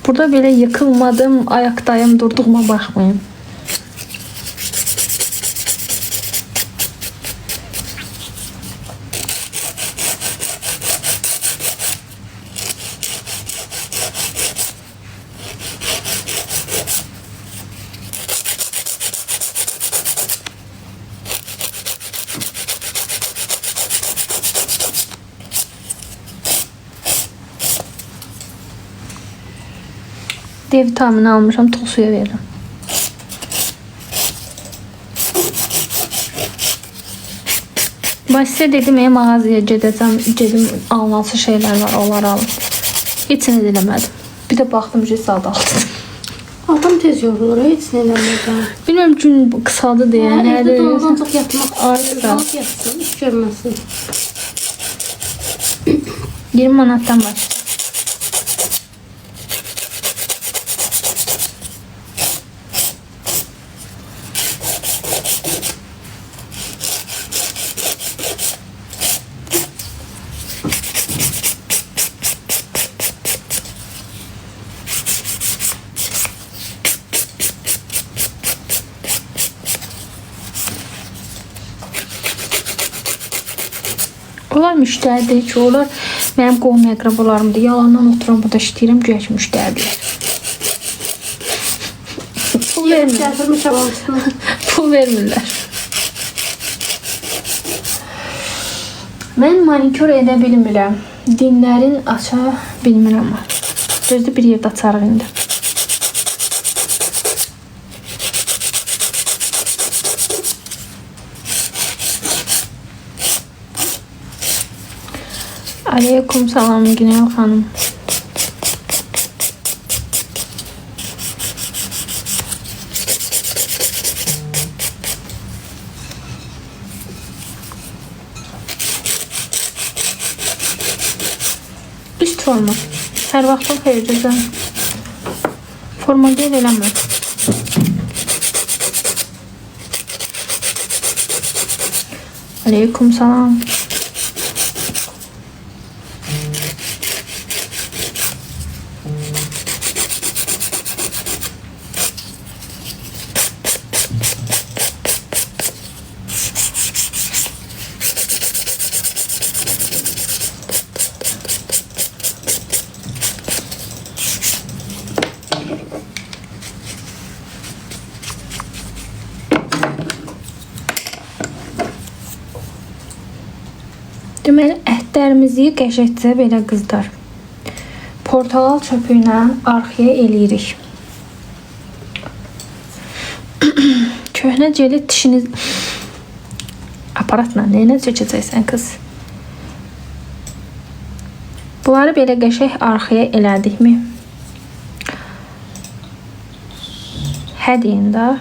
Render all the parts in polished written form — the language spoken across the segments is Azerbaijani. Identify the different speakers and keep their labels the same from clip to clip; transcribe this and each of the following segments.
Speaker 1: Burada belə yıkılmadım, ayaqdayım, durduğuma baxmayın. D vitamini almışam, Tosuya verirəm. Bax sizə dedim, mağazaya gedim alınası şeylər var, onları alın. Heç nə eləmədim. Bir də baxdım ki, saat 6.
Speaker 2: Adam tez yorulur, heç nə eləmədən.
Speaker 1: Bilməm, gün qısaldı deyə.
Speaker 2: Evdə dolanacaq yatmaq.
Speaker 1: Ayıra.
Speaker 2: Yatsın, iş görməsin.
Speaker 1: 20 manatdan başlayır. Onlar müştəridir ki, onlar mənim qohum əqrabalarımdır. Yalandan oturam, burada işləyirəm, güya ki, müştəridir. Pul vermirlər. Pul vermirlər. Mən manikür edə bilmirəm. Dinlərin aça bilmirəm. Sözdə bir yerdə açarıq indi. Aleyküm salam Günel xanım. Üst forma. Hər vaxtın xeyir gözəl. Forma deyil eləmə. Aleyküm salam. Deməli, ətlərimizi qəşətcə belə qızdar. Portakal çöpü ilə arxaya eləyirik. Köhnə jeli dişiniz aparatla nəyinə çəkəcəksən qız? Bunları belə qəşək arxaya elədikmi? Hə deyin də.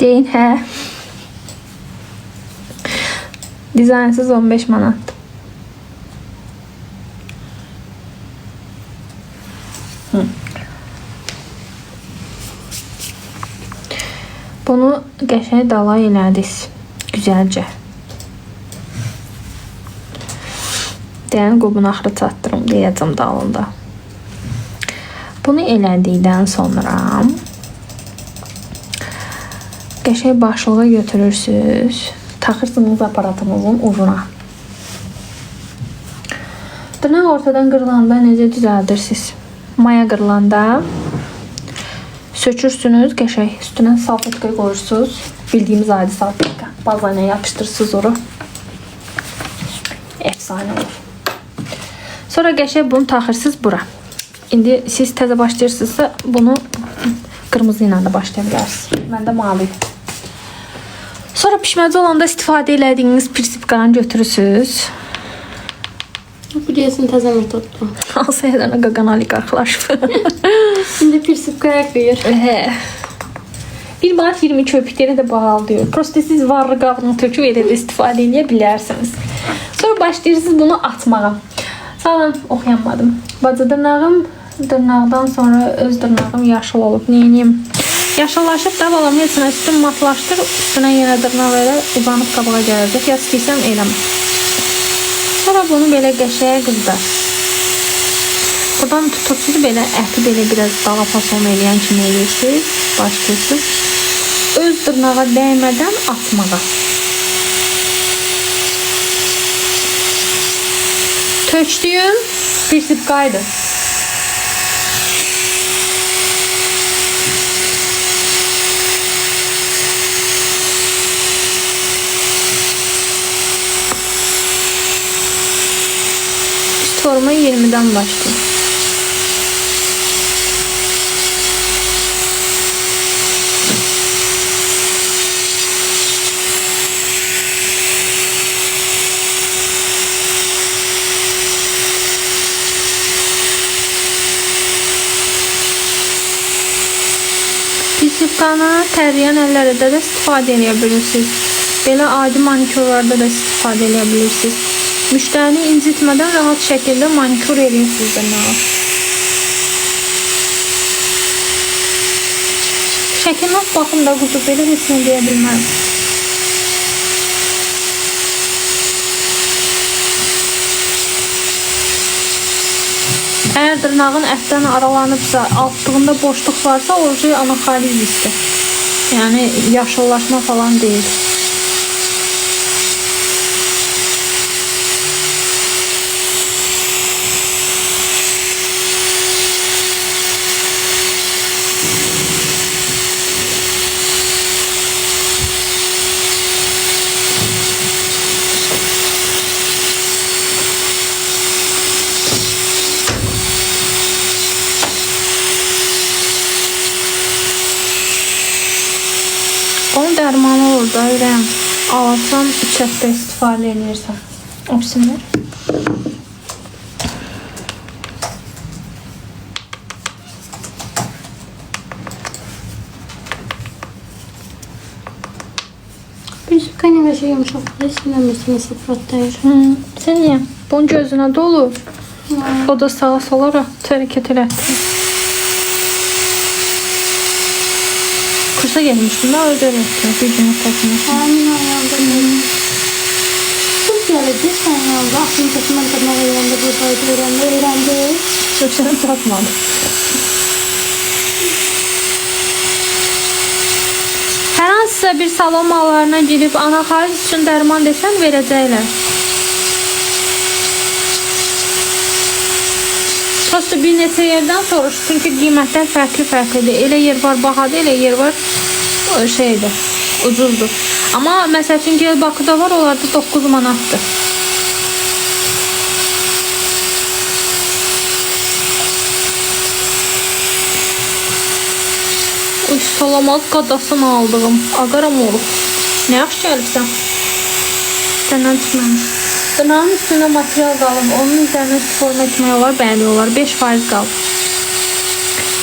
Speaker 1: Deyin hə. Dizaynsız 15 manat. Bunu qəşəng dala elədik. Güzelce. Deyən qobun axırı çatdırım deyəcəm dalında. Bunu elədikdən sonra qəşəng başlığı götürürsünüz. Taxırsınız aparatımızın ucuna. Dırnaq ortadan qırılanda necə düzəldirsiniz? Maya qırılanda sökürsünüz qəşəng. Üstünə salfetka qoyursunuz. Bildiyimiz adi salfetka. Bazanaya yapışdırırsınız onu. Efsane olur. Sonra qəşəng bunu taxırsınız bura. İndi siz təzə başlayırsınızsa bunu qırmızı ilə də başlaya bilərsiniz. Məndə mavi. Sonra pişməci olanda istifadə elədiyiniz pirsipqanı götürürsünüz.
Speaker 2: Biliyorsun təzə metoddur.
Speaker 1: Alsa yədənə qaqan oliqarxlaşıb.
Speaker 2: Şimdi pirsipqaya qıyır.
Speaker 1: Bir manat 20 köpükləri də bahalı diyor. Prosta siz varlı qabını töküb elə də istifadə edə bilərsiniz. Sonra başlayırsınız bunu atmağa. Sağlam oxuyamadım. Bacı dırnağım, dırnaqdan sonra öz dırnağım yaşıl olub. Neyiniyim? Yaşıllaşıb da balam heç nə üstün matlaşdır. Üstünə yenə dırnaq elə uzanıb qabağa gələcək. Ya istəyirsən eləmə. Sonra bunu belə qəşəyə qızdar. Buradan tutursunuz, belə əti belə biraz daha fason eləyən kimi eləyirsiniz. Başlayırsınız. Öz dırnağa dəymədən atmağa. Tökdüyüm bir sipqaydı. Forma 20'den başlıyor. Pislikana təriyən əllərdə də istifadə edə bilirsiniz. Belə adi manikurlarda da istifadə edə bilirsiniz. Müştərini incitmədən rahat şəkildə manikur edirsiniz dırnağı. Şəkillə baxın da quzu, belə heç nə deyə bilməm. Əgər dırnağın ətdən aralanıbsa, altlığında boşluq varsa, orijinal anaxalizisdir. Yəni yaşıllaşma falan deyil. Onun dərmanı olur da, ürəyim. Alırsan, içətdə istifadə edirsən. Opsimlər.
Speaker 2: Pislik ne kadar şey yumuşak. Sinirlenmesine sıfır değil.
Speaker 1: Sen niye? Bunun gözünə dolu. O da sağa sola hərəkət elətdir. Kursa gelmiştim da öyle öğrettim. Bir gün takmış.
Speaker 2: Amin ayağımda. Çok geldi sen yolda. Aklım takımdan tırnağı öğrendi. Buradaydı öğrendi.
Speaker 1: Saçını takmadım. Hər hansısa bir salon mallarına girib anaxariz üçün dərman desən verəcəklər. Prosto bir neçə yerdən soruş, çünki qiymətlər fərqli-fərqlidir. Elə yer var bahadır, elə yer var şeydir, ucuzdur. Amma məsəl üçün gel Bakıda var, onlarda 9 manatdır. Uy, salamaz qadasını aldığım. Aqaram olub. Nə yaxşı gəlibsən? Səndən çıxmamış. Dırnağın üstünə material qalıb. Onun üzərinə forma etmək olar, bəli olar. 5% qalıb.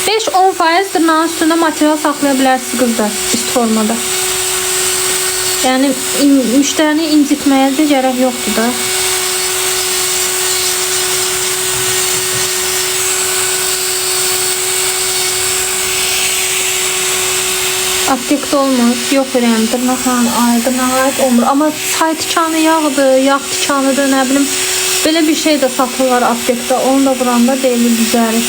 Speaker 1: 5-10% dırnağın üstündə material saxlaya bilərsiniz qızlar. Üst formada. Yəni müştərini incitməyə də gərək yoxdur da. Aptekdə olmur. Yox ürəyim, dırnağa aid olmur. Amma çay tikanı yağdır, yağ tikanıdır, nə bilim. Belə bir şey də satırlar aptekdə. Onu da vuranda deyilir düzərir.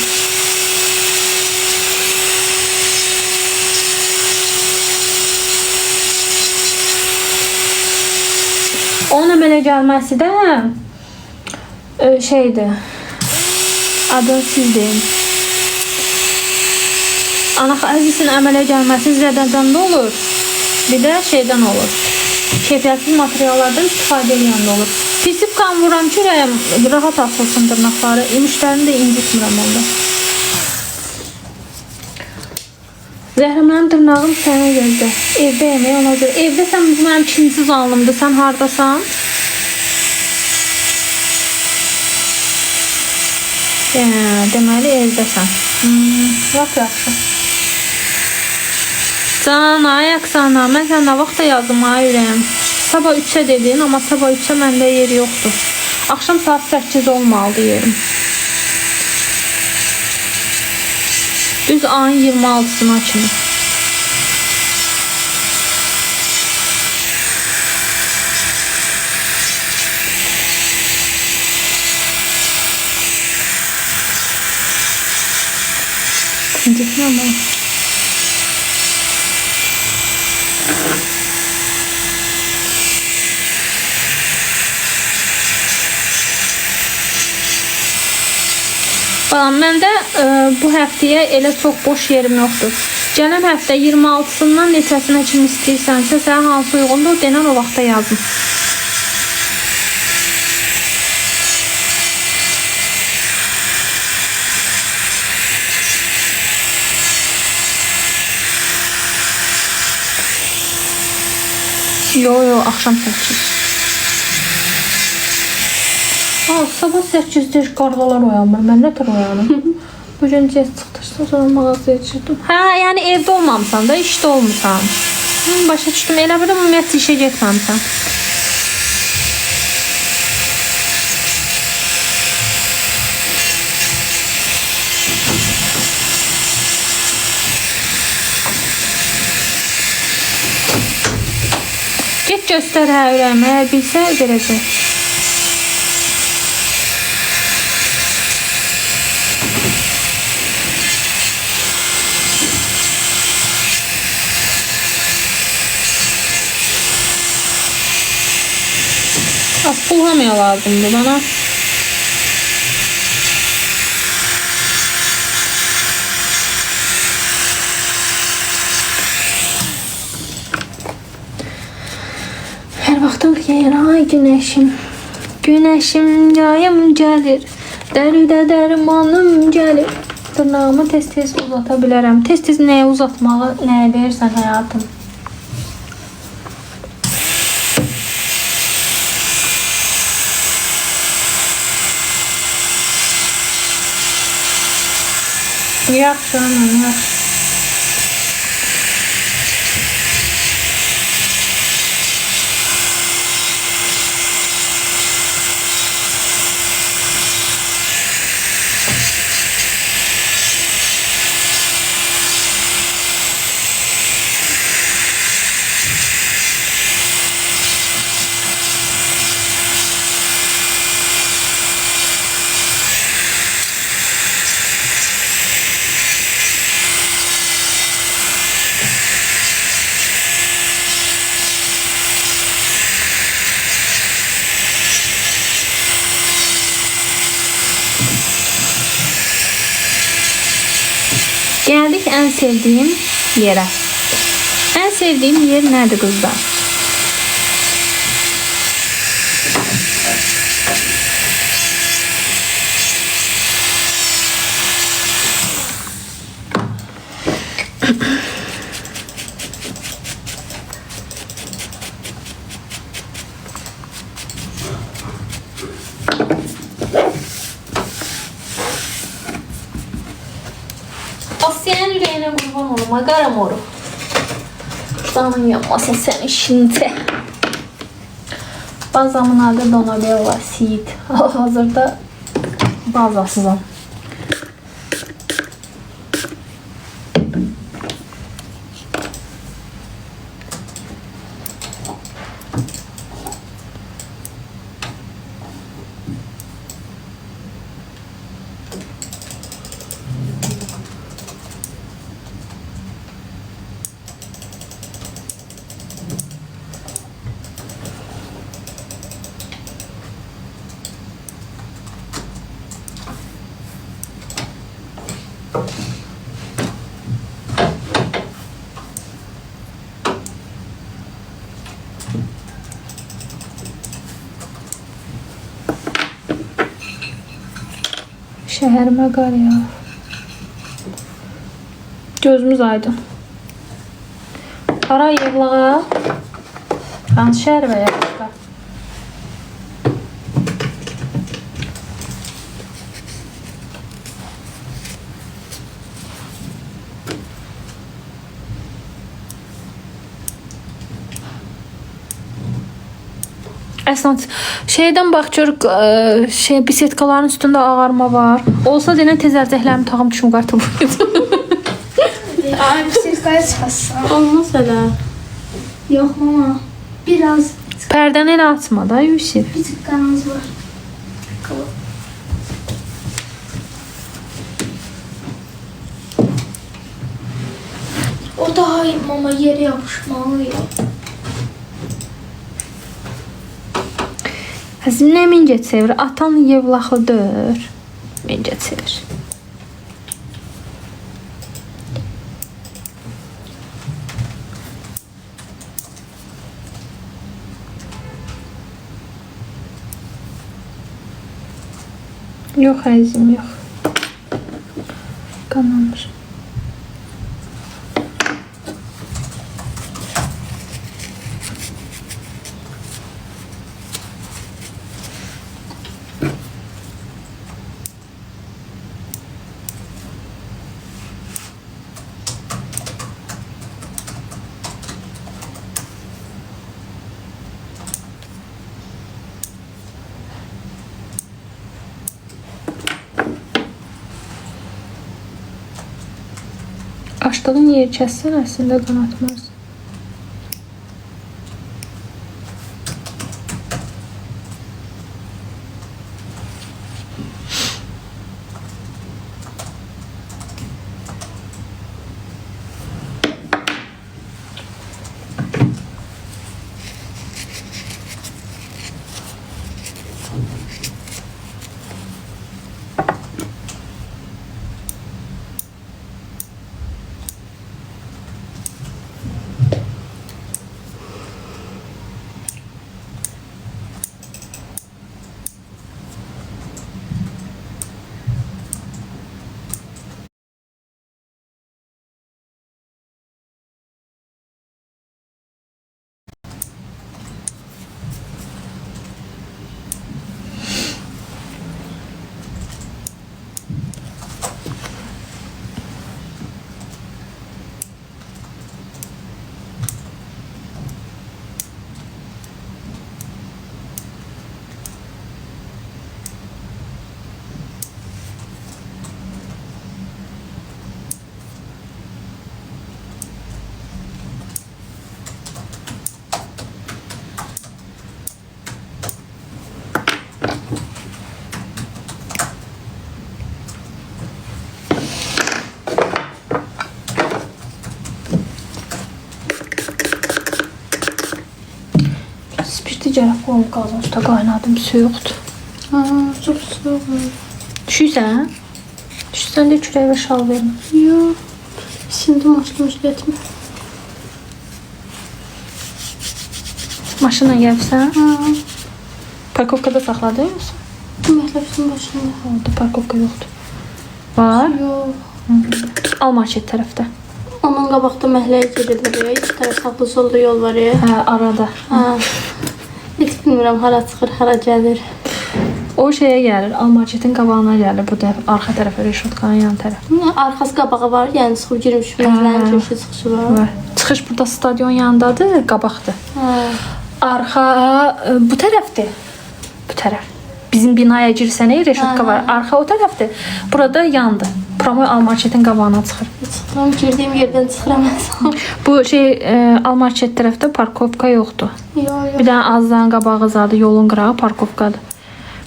Speaker 1: Onun əmələ gəlməsi də şeydir. Adını siz deyin. Anaxarizisin əmələ gəlməsi zədədən də olur. Bir də şeydən olur. Keyfiyyətsiz materiallardan istifadə edən də olur. Pisib qan vuram ki, rahat asılsın dırnaqları. Müştərini də incitmirəm onda. Zəhrəmənin dırnağım sənə gözdə. Evdə yemək ona görə. Evdə sən mənim ikinci zalımdır. Sən hardasan? Deməli evdəsən. Lap yaxşı. Canan, Aksana, mən sən nə vaxt da yazdım ay ürəyim. Sabah 3'ə dedin, amma sabah 3'ə məndə yeri yoxdur. Axşam saat 8 olmalıdır yerim. Düz ayın 26'sına kimi. İncitmə ama. Balam, məndə bu həftəyə elə çox boş yerim yoxdur. Gələn həftə 26-sından neçəsinə kimi istəyirsənsə, sənə hansı uyğundur, denən o vaxta yazın. Yo, axşam 8. Sabah 8-dir, qarğalar oyanmır. Mən nə tər oyanım? Bugün gec çıxdırsa, sonra mağazaya çıxdım. Hə, yəni evdə olmamısan da, işdə olmuşsan. Başa düşdüm, elə bir ümumiyyətlə işə getməmişsən. Get göstər, hə, ürəyimə, əgər bilsə, verəcək. Pul hamıya lazımdır bana. Her vaxtım xeyir, ay günəşim. Günəşim yayım gəlir. Dəridə dərmanım gəlir. Dırnağımı tez-tez uzata bilərəm. Tez-tez nəyə uzatmağı, nəyə verirsən həyatım? Yaxşı, anam, yaxşı. Geldik en sevdiğim yere. En sevdiğim yer nerede kızlar? Asiye'nin yüreğine kurban olma, Garamoru. Canın yapmasın sen işinde. Bazamın adı Donabella Seed. Hazırda bazasızam. Şəhərimə qar yağır. Gözümüz aydın. Ara yığlağa. Hansı şəhər və yaxşı? Əslən şeydən baxırıq, bisetkaların üstündə ağarma var. Olsa denən tez ərcəklərimi tağım düşüm qartı buyurdu.
Speaker 2: Ay, bisetkaya çıxasın.
Speaker 1: Olmaz elə.
Speaker 2: Yox mama, biraz
Speaker 1: Pərdəni elə açma da Yusif.
Speaker 2: bir tıqqanımız var.
Speaker 3: Orada hayır mama yere yapışmalı ya.
Speaker 1: Həzim nə mingət sevir? Atan yevlaxıdır. Mingət sevir. Yox əzim, yox. Qanamır. Açdığın yeri kəssən əslində qanatmaz. Gərək qoyum qazın üstə qaynadım, soyuqdur.
Speaker 2: Çok soğuk.
Speaker 1: Düşürsən? Düşürsən də kürək və şal verin.
Speaker 2: Yok. Şimdi maşını etme.
Speaker 1: Maşınla gəlirsən?
Speaker 2: Ha.
Speaker 1: Parkovkada saxladın yoxsa?
Speaker 2: Məhləbsin başında.
Speaker 1: Orada parkovka yoxdur. Var?
Speaker 2: Yok.
Speaker 1: Al market tərəfdə.
Speaker 2: Onun qabaqda məhləyə gedilir ya. İki tərəf sağlı solda yol var ya.
Speaker 1: Hə, arada.
Speaker 2: Ha. Heç bilmirəm hara çıxır, hara gəlir.
Speaker 1: O şeyə gəlir, al marketin qabağına gəlir. Bu da arxa tərəfə, reşotkanın yan tərəfə.
Speaker 2: Arxası qabağı var, yəni çıxıb girmiş məhlənin köşə çıxışı var.
Speaker 1: Var. Çıxış burada stadion yanındadır, qabaqdır.
Speaker 2: Ha.
Speaker 1: Arxa bu tərəfdir. Bu tərəf. Bizim binaya girsən, reşotka var. Arxa o tərəfdir. Burada yandır. Promoy al marketin qabağına çıxır.
Speaker 2: Çıxdım, girdiyim yerdən çıxıram.
Speaker 1: Bu al market tərəfdə parkovka yoxdur.
Speaker 2: Yok.
Speaker 1: Bir dənə azdan qabağı zadı, yolun qırağı parkovkadır.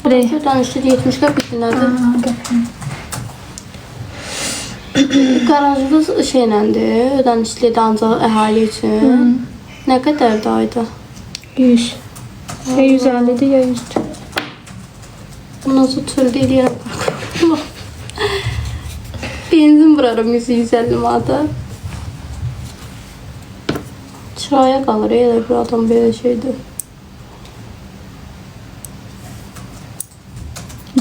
Speaker 1: Bir də
Speaker 2: Buradan işte 70 qəpiklərdir. Garajlı şeyləndir, ödənişli də ancaq əhali üçün. Nə qədərdir ayda?
Speaker 1: 100. Ya 150'dir ya 100'dür.
Speaker 2: Bundan sonra töldə eləyərəm. Benzin vuraram 150 manata. Çıraya qalır elə bir adam belə şeydir.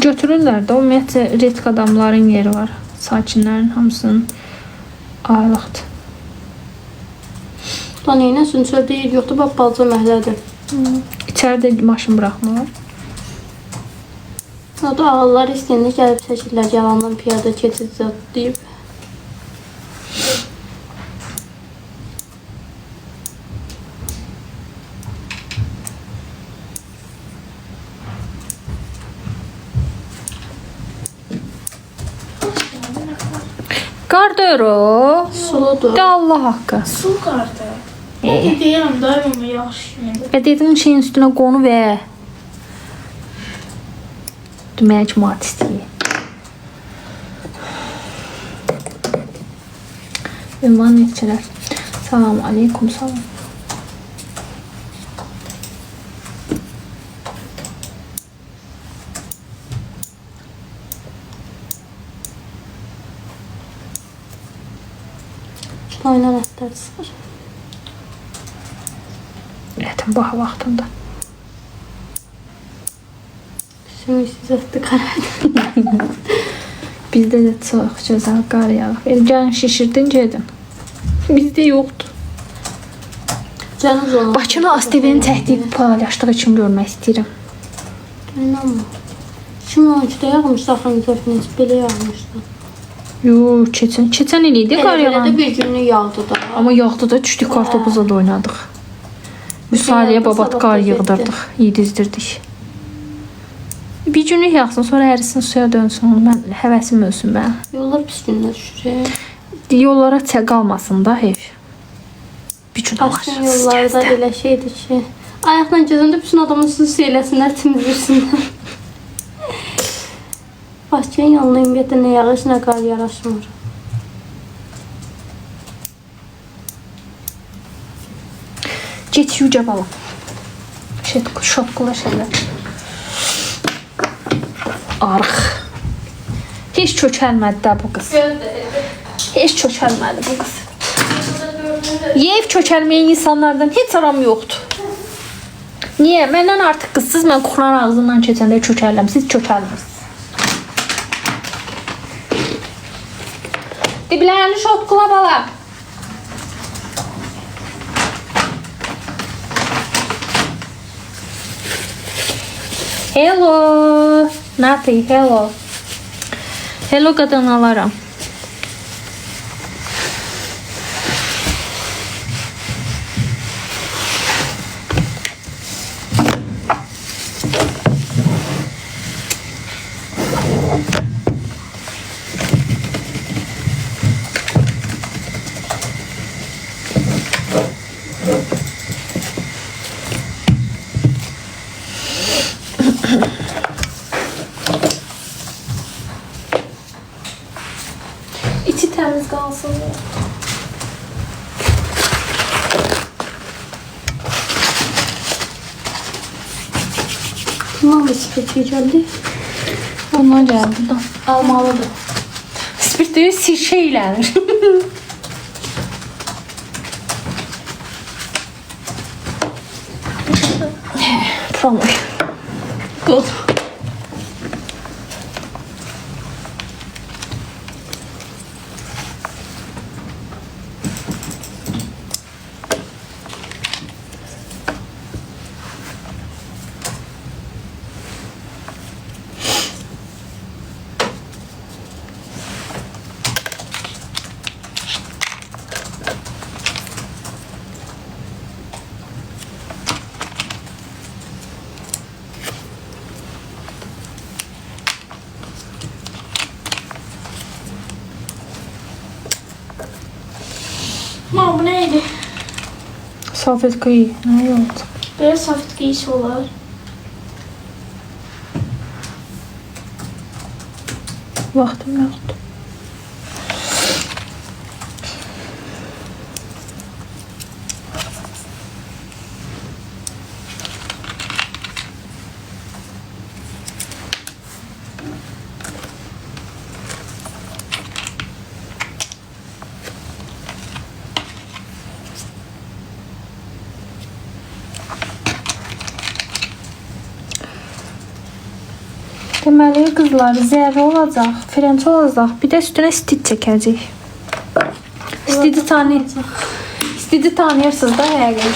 Speaker 1: Götürürlər də, ümumiyyətlə retk adamların yeri var. Sakinlərin hamısının aylıqdır.
Speaker 2: Da neynəsin, çöldə yer yoxdur, bax balaca məhlədir.
Speaker 1: İçəridə maşın buraxmırlar.
Speaker 2: O da ağıllar istəyəndə gəlib çəkirlər, yalandan piyada keçid zat deyib.
Speaker 1: Qardır o.
Speaker 2: Suludur.
Speaker 1: De Allah haqqı.
Speaker 3: Su qardı. Deyirəm da amma yaxşı yemədi.
Speaker 1: Və dedim şeyin üstünə qonu və demək ki, mat istəyir. Ünvan neçələr. Salam aleykum, salam.
Speaker 2: Çayla rəhdər çıxır.
Speaker 1: Elədim baha vaxtında.
Speaker 2: Şimdi sizətdir qaraydı.
Speaker 1: Bizdə də çox gözəl qar yağıb. Gəlin şişirdin gedin. Bizdə yoxdur.
Speaker 2: Canınız olun.
Speaker 1: Bakını ASTV-nin təhdid paylaşdığı üçün görmək istəyirəm.
Speaker 2: İnanma. 2013'də yağmışdı axırıncı dəfə belə yağmışdı.
Speaker 1: Yo, keçən il idi qar
Speaker 2: Elə
Speaker 1: yağan.
Speaker 2: də bir günlük yağdı da.
Speaker 1: Amma yağdı da düşdük kartopuza da oynadıq. Müsaliyə babat qar yığdırdıq, yedizdirdik. Bir günlük yağsın, sonra ərisin, suya dönsün. Mən həvəsim ölsün mən.
Speaker 2: Yollar pis günlər düşür.
Speaker 1: Yollara qalmasın da ev. Bir gün
Speaker 2: Aşkın yollarda belə şeydir ki, ayaqla gəzəndə bütün adamın su eləsinlər, temizləsinlər. Başçının yanına ümumiyyətlə nə yağış, nə qar yaraşmır.
Speaker 1: Get yücə balam. Şotqula şeylər. Arx. Heç kökəlmədi də bu qız. Heç kökəlmədi bu qız. Yev kökəlməyən insanlardan heç aram yoxdur. Niyə? Məndən artıq qızsız, mən Quran ağzından keçəndə kökəlirəm. Siz kökəlmirsiniz. Diblərini şotqula balam. Hello. Nati, hello. Hello qadınalaram. İçi təmiz qalsın.
Speaker 2: Bundan da spirtçi gəldi.
Speaker 1: Bundan gəldi da.
Speaker 2: Almalıdır.
Speaker 1: Spirt deyil, sirşə ilənir. Promoy.
Speaker 2: Qod.
Speaker 3: Ma bu neydi?
Speaker 1: Salfetka iyi. Nə oldu?
Speaker 3: Böyle safet giysi olar.
Speaker 1: Vaxtım yoxdur. Deməli qızlar zərrə olacaq, frenç olacaq, bir də üstünə stit çəkəcək. Stidi tanıyırsınız da yəqin.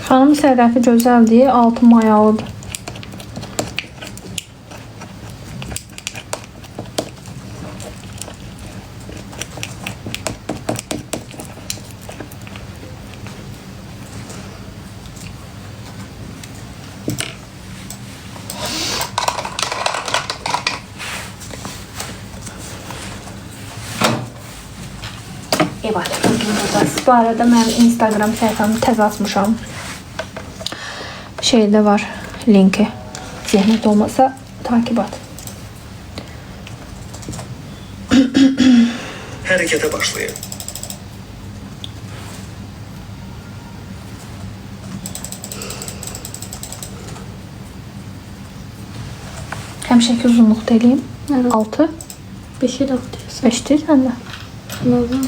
Speaker 1: Xanım sədəfi gözəldir, altı mayalıdır. ev açmışım burada. Bu arada mən Instagram səhifəmi təzə açmışam. Şeydə var linki. Zəhmət olmasa takip et.
Speaker 4: Harekete başlayın.
Speaker 1: Həmişəki uzunluq eləyim.
Speaker 2: Evet.
Speaker 1: 6,
Speaker 2: 5'e de atıyorsun.
Speaker 1: 5 deyirsən də.
Speaker 2: Anladım.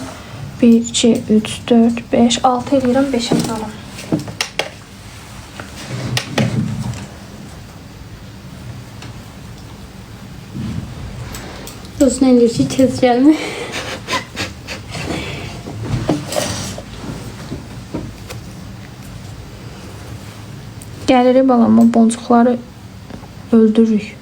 Speaker 1: 1, 2, 3, 4, 5, 6 eləyirəm, 5'e atalım.
Speaker 2: Özünə eləyir ki, tez gəlmə.
Speaker 1: Gəlirik balama boncuqları öldürürük.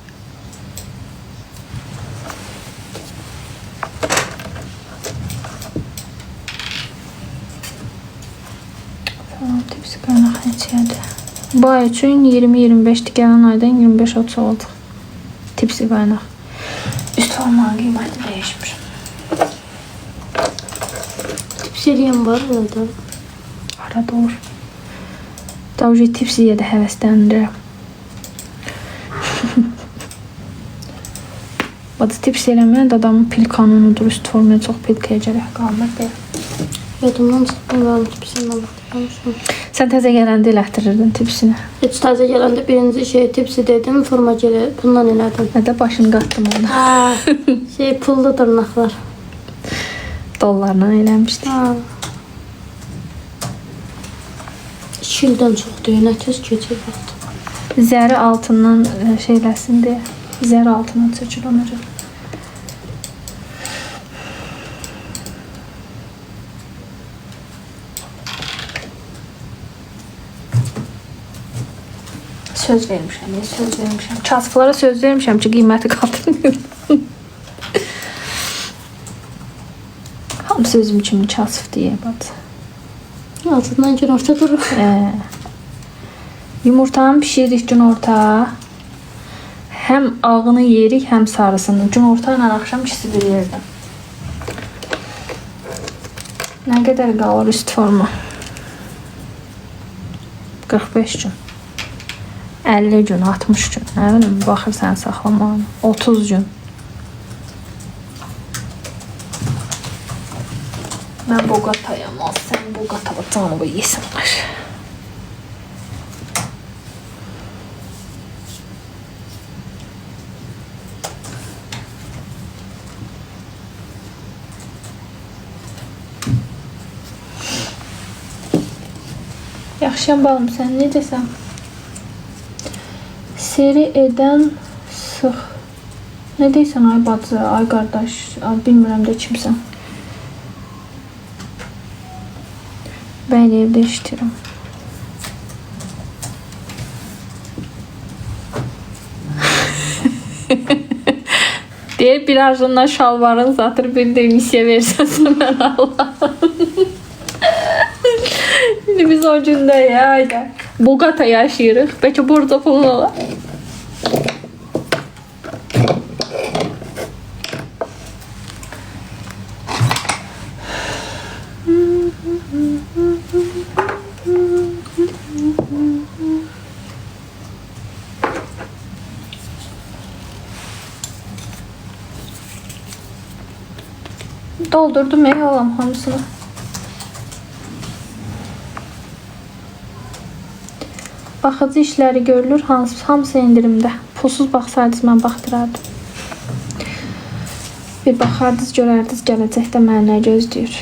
Speaker 1: Falan tipsi qaynaq neçədir? Bu ay üçün 20-25'dir, gələn aydan 25-30 oldu. Tipsi qaynaq. Üst formanın qiyməti dəyişmir.
Speaker 2: Tipsiyəm var orada.
Speaker 1: Arada olur. Davcı tipsiyə də həvəsləndirirəm. Badı tips eləməyən də adamın pil kanunudur. Üst formaya çox pil gərək qalmır deyil.
Speaker 2: Yadımdan çıxdım qalım tipsiyəndən baxmışım.
Speaker 1: Sən təzə gələndə elətdirirdin tipsini.
Speaker 2: Heç təzə gələndə birinci şey tipsi dedim, forma gələ bundan elədim.
Speaker 1: Nə də başını qatdım ona.
Speaker 2: Ha, şey pullu dırnaqlar.
Speaker 1: Dollarla eləmişdik.
Speaker 2: Ha. 2 ildən çoxdur, nə tez keçir vaxt.
Speaker 1: Zəri altından şeyləsin deyə. Zəri altından çəkir ona görə. Söz vermişəm. Kasıflara söz vermişəm ki, qiyməti qaldırmıyorum. Hamısı özüm kimi kasıf deyə bax.
Speaker 2: Altından gün orta durur.
Speaker 1: Yumurtanı pişiririk gün orta. Həm ağını yeyirik, həm sarısını. Gün orta ilə axşam ikisi bir yerdə. Nə qədər qalır üst forma? 45 gün. 50 gün, 60 gün. Nə bilim, baxırsan saxlamağa. 30 gün. Mən boqatayam, sən boqatava canımı yesinlər. Yaxşıyam balım, sən necəsən? Seri edən sıx. Nə deyirsən ay bacı, ay qardaş, bilmirəm də kimsən. Bəli, evdə işləyirəm. Deyir, bir arzundan şalvarın zatır, bir də misiyə versəsən mən Allah'ım. Şimdi biz o gündə ya, Bogota yaşayırıq. Bəlkə burada pulun olar. Doldurdum ey oğlum hamısını. Baxıcı işləri görülür, hamısı indirimdə. Pulsuz baxsaydınız mən baxdırardım. Bir baxardınız, görərdiniz gələcəkdə mənə nə gözləyir.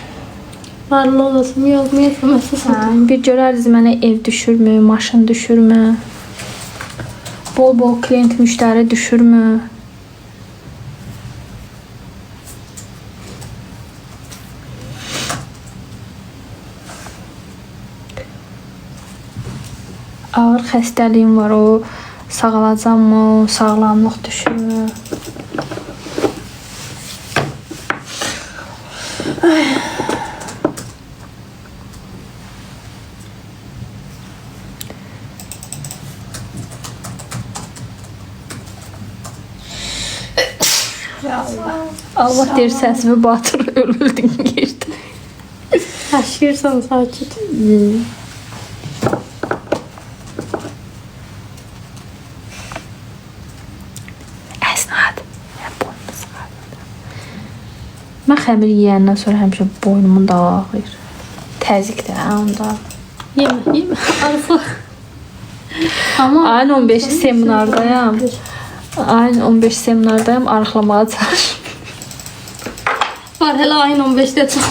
Speaker 2: Varlı olasın, yazmayasın, məsələn.
Speaker 1: Bir görərdiniz mənə ev düşürmü, maşın düşürmü, bol klient müştəri düşürmü. Ağır xəstəliyim var, o sağalacaqmı, sağlamlıq düşürmü? Allah deyir səsimi batır, ölüldün girdi.
Speaker 2: Aşkırsan sakit.
Speaker 1: Əsnad. Mən xəmir yeyəndən sonra həmişə boynumun da ağrıyır. Təzyiqdə, onda.
Speaker 2: Yeme. Arıqla. Ama
Speaker 1: Ayın 15 seminardayım. Ayın 15 seminardayım, arıqlamağa çalışıyorum.
Speaker 2: var hele ayın 15'te çık.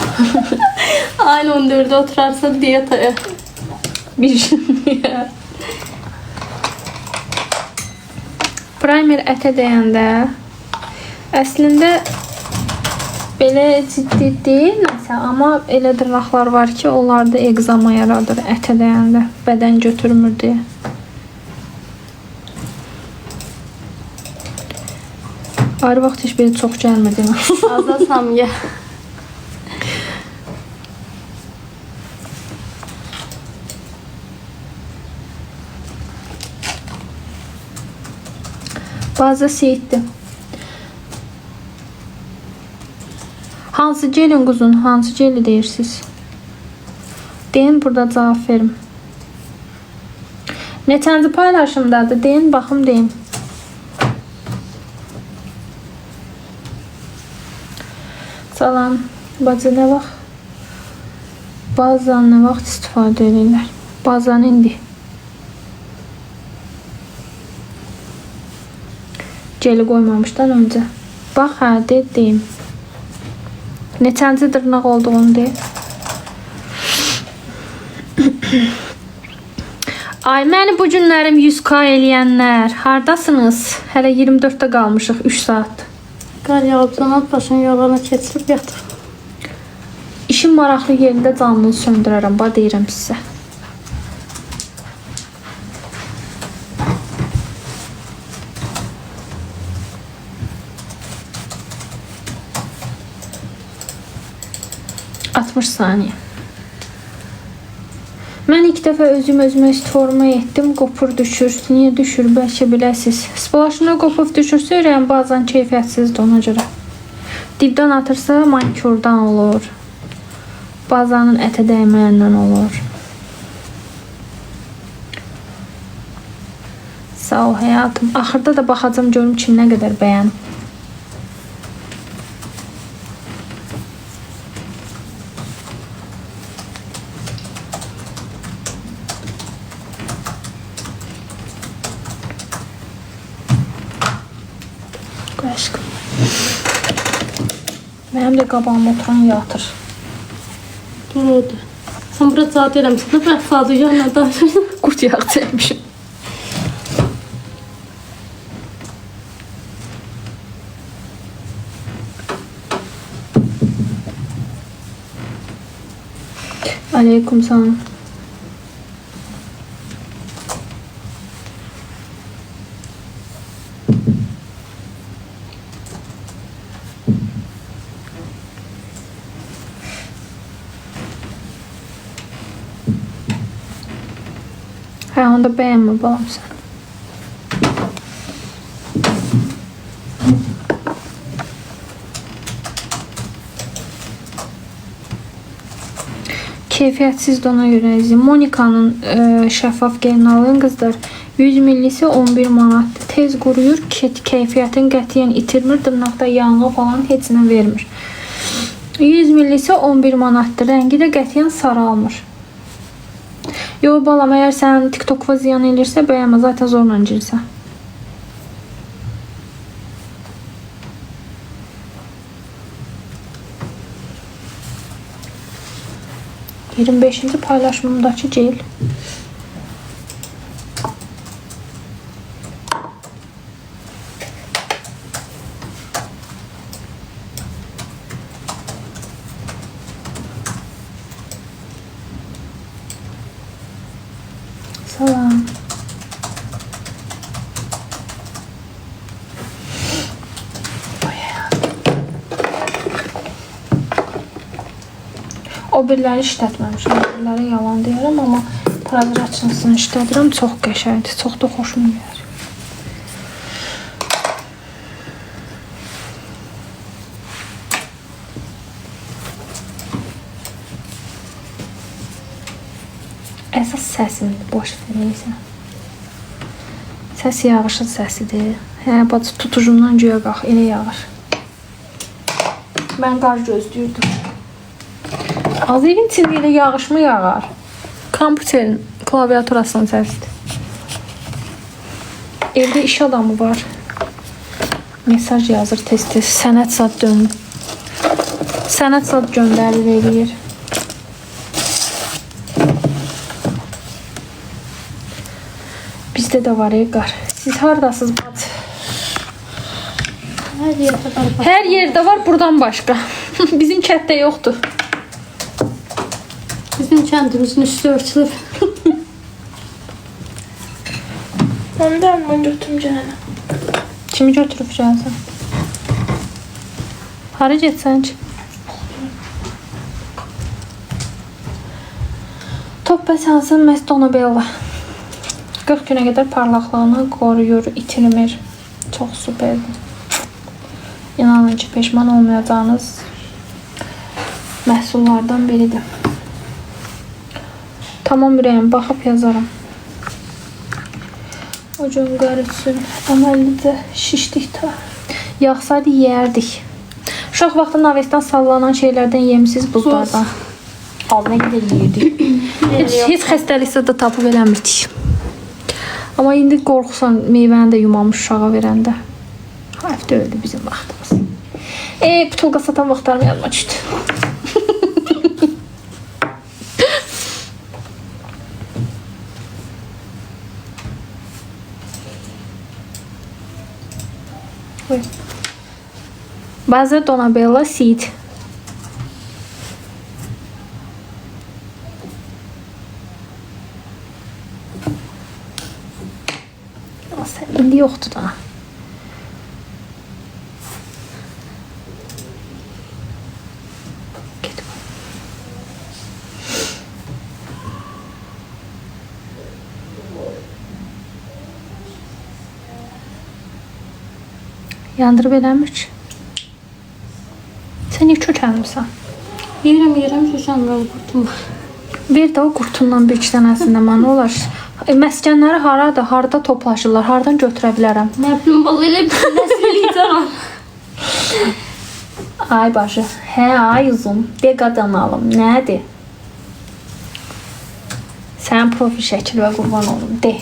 Speaker 2: ayın 14'de oturarsa diyetaya.
Speaker 1: Bir şey. Primer ətə dəyəndə əslində belə ciddi deyil nəsə, amma elə dırnaqlar var ki, onlarda egzama yaradır ətə dəyəndə, bədən götürmür deyə. Ayrı vaxt heç belə çox gəlmədi.
Speaker 2: Azasam ya.
Speaker 1: Baza seyitdir. Hansı gelin quzun, hansı geli deyirsiniz? Deyin, burada cavab verim. Neçənci paylaşımdadır? Deyin, baxım deyin. Salam, bacı nə vaxt? Bazan nə vaxt istifadə edirlər? Bazan indi. Geli qoymamışdan öncə. Bax, hə, deyim. Neçənci dırnaq olduğunu deyim. Ay, məni bu günlərim 100k eləyənlər. Hardasınız? Hələ 24-də qalmışıq, 3 saat.
Speaker 2: Qar yağıb zaman başını yolana keçirib yatır.
Speaker 1: İşin maraqlı yerində canlını söndürərəm, bax deyirəm sizə. Saniye. Mən ilk dəfə özümə istiforma etdim, qopur düşür. Niyə düşür, bəlkə biləsiz. Splaşına qopub düşürsə, ürəyim bazen keyfiyyətsizdir ona görə. Dibdən atırsa manikurdan olur. Bazanın ətə dəyməyindən olur. Sağ ol həyatım. Axırda da baxacam görüm kim nə qədər bəyənib. Aşkım. Mənim də qabağıma oturan yatır.
Speaker 2: Doğrudur. Sən bura saat eləmişsin də bəlkə saat yanına daşır.
Speaker 1: Qurt yağı çəkmişim. Aleyküm salam. Hə, onda bəyənmə balam sən. Keyfiyyətsizdir ona görə əzim. Monika'nın şəffaf gelini alın qızlar. 100 millisi 11 manatdır. Tez quruyur, keyfiyyətini qətiyyən itirmir, dırnaqda yanğı falan heç nə vermir. 100 millisi 11 manatdır. Rəngi də qətiyyən saralmır. Yo balam, əgər sən TikTok-va ziyan elirsə, bəyənmə, zaten zorla girsən. Yerin 5-ci paylaşımımdakı gel. Salam. O biriləri işlətməmişəm. O biriləri yalan deyərəm, amma prozraçnısını işlədirəm. Çox qəşəngdir. Çox da xoşuma gəlir. Əsas səsimdir, boş ver neysə. Səs yağışın səsidir. Hə, bacı tutucumdan göyə qalx, elə yağır. Mən qar gözləyirdim. Az evin içində elə yağış mı yağar? Kompüterin klaviaturasının səsidir. Evdə iş adamı var. Mesaj yazır tez-tez. Sənət zad göndərir, eləyir. Bizdə də var qar. Siz haradasınız bacı?
Speaker 2: Hər yerdə var.
Speaker 1: Hər yerdə var, buradan başqa. Bizim kətdə yoxdur.
Speaker 2: Bizim kəndimizin üstü örtülür.
Speaker 3: Ondan mən götürüm gələnə.
Speaker 1: Kimi götürüb gəlsən? Hara getsən ki? Top bəsansın məhz Donabella. 40 günə qədər parlaqlığını qoruyur, itirmir. Çox süperdir. İnanın ki, peşman olmayacağınız məhsullardan biridir. Tamam ürəyim, baxıb yazaram. O gün qarıtsın, əməllidə şişdik ta. Yaxsaydı yeyərdik. Uşaq vaxtı navesdən sallanan şeylərdən yemisiz buzlardan. Az nə qədər yeyirdik. Heç xəstəliksə də tapıb eləmirdik. Amma indi qorxusan meyvəni də yumamış uşağa verəndə. Həftə öldü bizim vaxtımız. Butulqa satan vaxtlarım yadıma düşdü. Bazı Donabella seed. İndi yoxdur da. Yandırıb eləmir ki. Sən niyə kökəlmirsən?
Speaker 2: Yeyirəm, şuşanlar qurtum var.
Speaker 1: Ver də o qurtundan bir iki dənəsində mənə olar. Məskənləri haradır, harada toplaşırlar, hardan götürə bilərəm?
Speaker 2: Nə bilim, bal elə bir nəsil eləyəcəm.
Speaker 1: Ay başı, hə ay uzun, de qadanalım, nədir? Sən profil şəkil və qurban olum, de.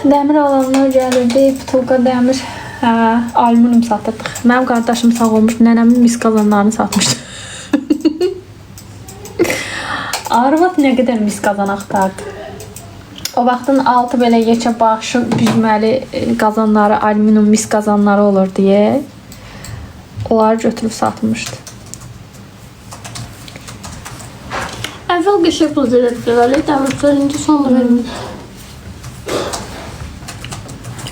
Speaker 1: Dəmir alanlar gəlirdi, butulqa dəmir, alüminium satırdıq. Mənim qardaşım sağ olmuş, nənəmin mis qazanlarını satmışdı. Arvad nə qədər mis qazan axtardı. O vaxtın altı belə yekə baxışı büzməli qazanları, alüminium mis qazanları olur deyə onları götürüb satmışdı.
Speaker 2: Əvvəl qəşəng pul verərdilər, dəmir indi sonda vermir.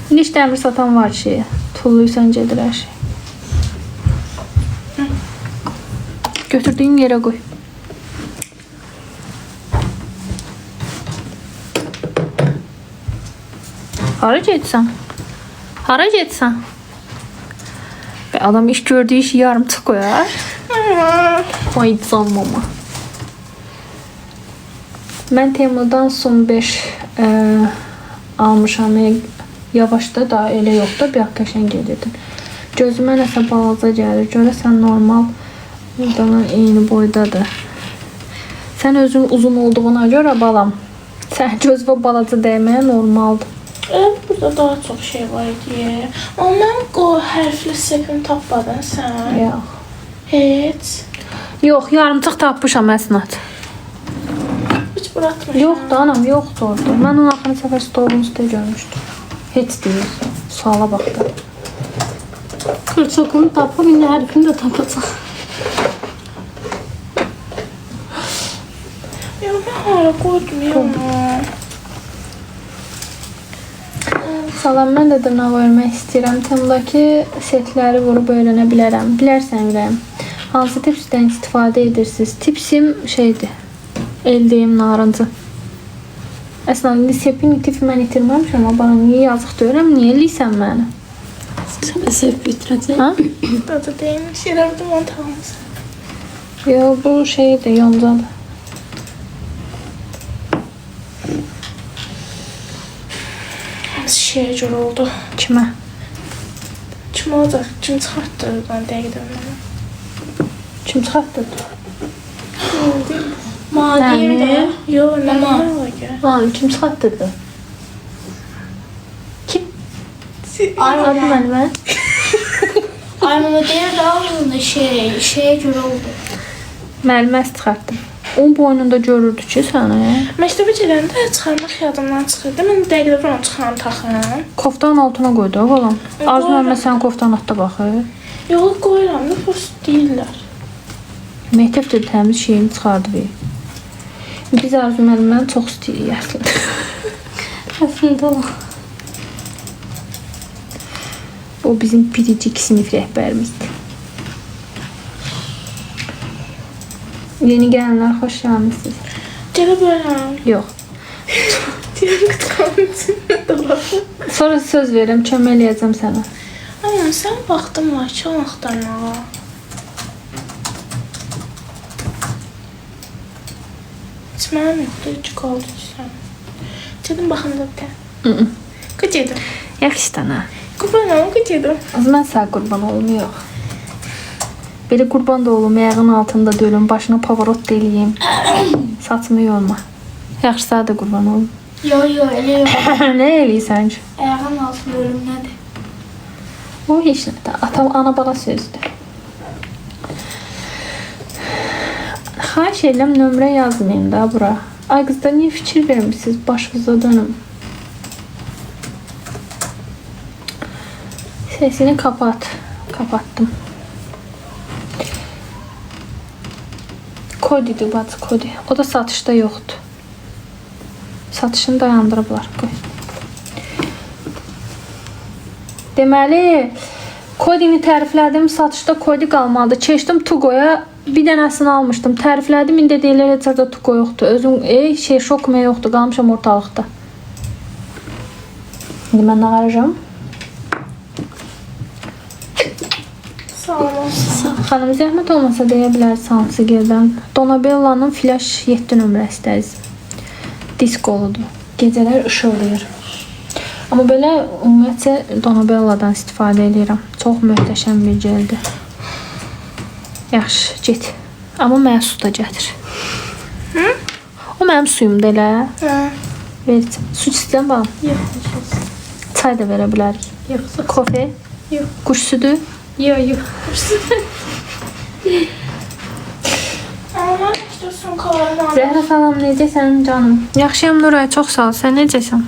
Speaker 1: İndi heç dəmir satan var ki, tulluysan gedir hər şey. Götürdüyün yerə qoy. Hara getsən? Hara getsən? Adam iş gördüyü işi yarımçıq qoyar. Ay canmama. Mən Temu'dan Sun 5 almışam. Yavaşda da elə yox da bir qəşəng gedirdim. Gözümə nəsə balaca gəlir. Görəsən normal buradan eyni boydadır. Sən özün uzun olduğuna görə balam. Sən gözünə balaca dəyməyə normaldır.
Speaker 3: Burada daha çox şey var idi. Amma mən o hərfli sepim tapmadın sən.
Speaker 1: Yox.
Speaker 3: Heç.
Speaker 1: Yox, yarımçıq tapmışam əsnad.
Speaker 3: Heç bırakmışam.
Speaker 1: Yoxdur anam, yoxdur orada. Mən onu axırı səfər stolun üstə görmüşdüm. Heç deyil. Suala bax da.
Speaker 2: Kırçokunu tapıb, indi hərfini də tapacaq.
Speaker 3: Ya mən hara qoydum ya.
Speaker 1: Salam, mən də dırnaq örmək istəyirəm. Temdakı setləri vurub öyrənə bilərəm. Bilərsən ürəyim. Hansı tipsdən istifadə edirsiniz? Tipsim şeydir. Eldeyim narıncı. Əslən, sepin tipi mən itirməmişəm. Amma bana niyə yazıq deyirəm? Niyə eləysən məni?
Speaker 2: Sırf bitirəcək.
Speaker 1: Ha?
Speaker 3: Dadı değilmiş. Yerəvdim onu tamamız.
Speaker 1: Yo, bu şeydir, yoncadır.
Speaker 3: Hamısı şeye göre oldu.
Speaker 1: Kimə?
Speaker 3: Kim olacak? Kim çıxartdı? Ben dəqiqdən mənə.
Speaker 1: Kim çıxartdı?
Speaker 3: Madiyim də. Yo, nə
Speaker 2: Mama.
Speaker 3: var?
Speaker 1: Ha, kim çıxartdı? Kim? Adı mənimə?
Speaker 2: Ay mama deyir də ağzında şeye göre oldu.
Speaker 1: Müəllimə çıxartdı. Onun boynunda görürdü ki, səni.
Speaker 3: Məktəbə gedəndə çıxarmaq yadımdan çıxırdı. Mən dəqiqdən onu çıxaram taxıram.
Speaker 1: Koftanın altına qoydu, oğlum. Arzu müəllimə sənin koftanın altına baxır.
Speaker 3: Yox, qoyuram da post deyirlər.
Speaker 1: Məktəb də təmiz şeyini çıxardı bir. Biz Arzu müəlliməni çox istəyirik əslində.
Speaker 2: Əslində o.
Speaker 1: O bizim biricik sinif rəhbərimizdir. Yeni gələnlər xoş gəlmisiniz.
Speaker 3: Gələ bilərəm.
Speaker 1: Yox.
Speaker 3: Deyirəm qıtqanın içində dolabı.
Speaker 1: Sonra söz verirəm, kömək eləyəcəm sənə.
Speaker 3: Aynen, sən vaxtın var ki, onu axtarmağa. Heç mənim yoxdur, heç qaldı ki sən. Gedim baxım da bir tə. Gedim.
Speaker 1: Yaxşı dana.
Speaker 3: Qurbanam, gedim.
Speaker 1: Az mən sağ qurban olum, yox. Belə qurban da olum, ayağın altında dölüm, başına pavarot deliyim. Saçımı yolma. Yaxşı sağ da qurban olum.
Speaker 2: Yo, elə yox.
Speaker 1: Nə eləyirsən ki?
Speaker 2: Ayağın altında ölüm nədir?
Speaker 1: O heç nədir. Atam, ana bala sözdür. Xahiş edirəm, nömrə yazmayın da bura. Ay qızlar, niyə fikir vermişsiniz? Başınıza dönüm. Sesini kapat. Kapattım. Kodidir, bacı, kodi. O da satışda yoxdur. Satışını dayandırıblar. Qoy. Deməli, kodini təriflədim, satışda kodi qalmadı. Keçdim Tugoya, bir dənəsini almışdım. Təriflədim, indi deyirlər heç yerdə Tugo yoxdur. Özüm, şokme yoxdur, qalmışam ortalıqda. İndi mən nə qaracam?
Speaker 3: Sağ olun.
Speaker 1: Xanım, zəhmət olmasa deyə bilərsiniz hansı gerdən. Donabella'nın flash 7 nömrə istəyiz. Diskoludur. Gecələr işıldayır. Amma belə ümumiyyətcə Donabella'dan istifadə edirəm. Çox möhtəşəm bir geldir. Yaxşı, get. Amma mənə su da gətir. O mənim suyumdur elə.
Speaker 3: Hə.
Speaker 1: Ver. Su istəyirəm bax.
Speaker 3: Yox.
Speaker 1: Çay da verə bilərik.
Speaker 3: Yox.
Speaker 1: Kofe.
Speaker 3: Yox.
Speaker 1: Quş südü.
Speaker 3: Yox. Amma istiyorsan qalanı.
Speaker 1: Zəhra salam, necəsən canım? Yaxşıyam Nuray, çox sağ ol. Sən necəsən?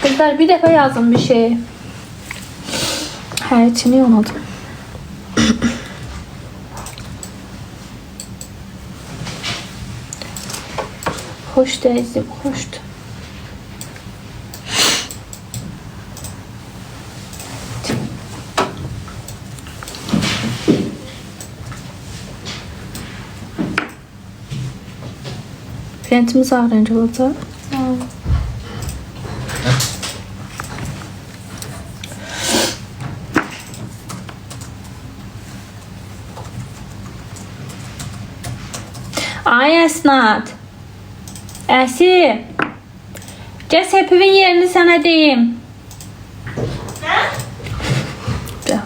Speaker 1: Kızlar, bir dəfə yazın bir şey. Hə, içini yonadım. Xoş deyizdim, xoşdur. Rentimiz ağrınca olacaq. Ay Əsnad. Əsi. Gəl sepivin yerini sənə deyim.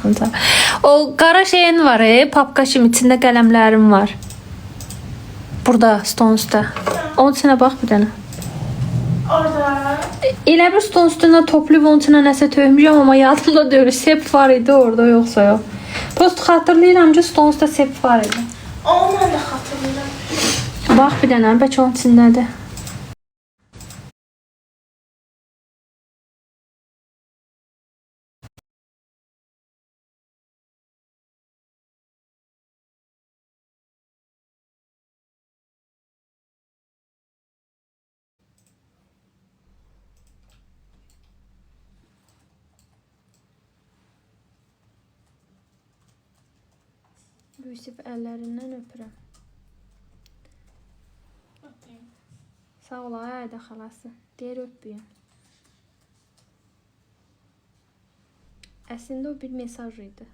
Speaker 1: Nə? O qara şeyin var, papkaşım içində qələmlərim var. Burada, stolun üstə. Onun içine bax bir dənə.
Speaker 3: Orada.
Speaker 1: Elə bir stolun üstünə toplayıb onun içinə nəsə tökmüşəm, amma yadımda deyil. Sep var idi orada, yoxsa yox. Prosto xatırlayıram ki, stolun üstə sep var idi.
Speaker 3: Onu mən də xatırlayıram.
Speaker 1: Bax bir dənə, bəlkə onun içindədir. Yusuf əllərindən öpürəm. Sağ ol Ayda xalası. Deyir öpüyüm. Əslində o bir mesaj idi.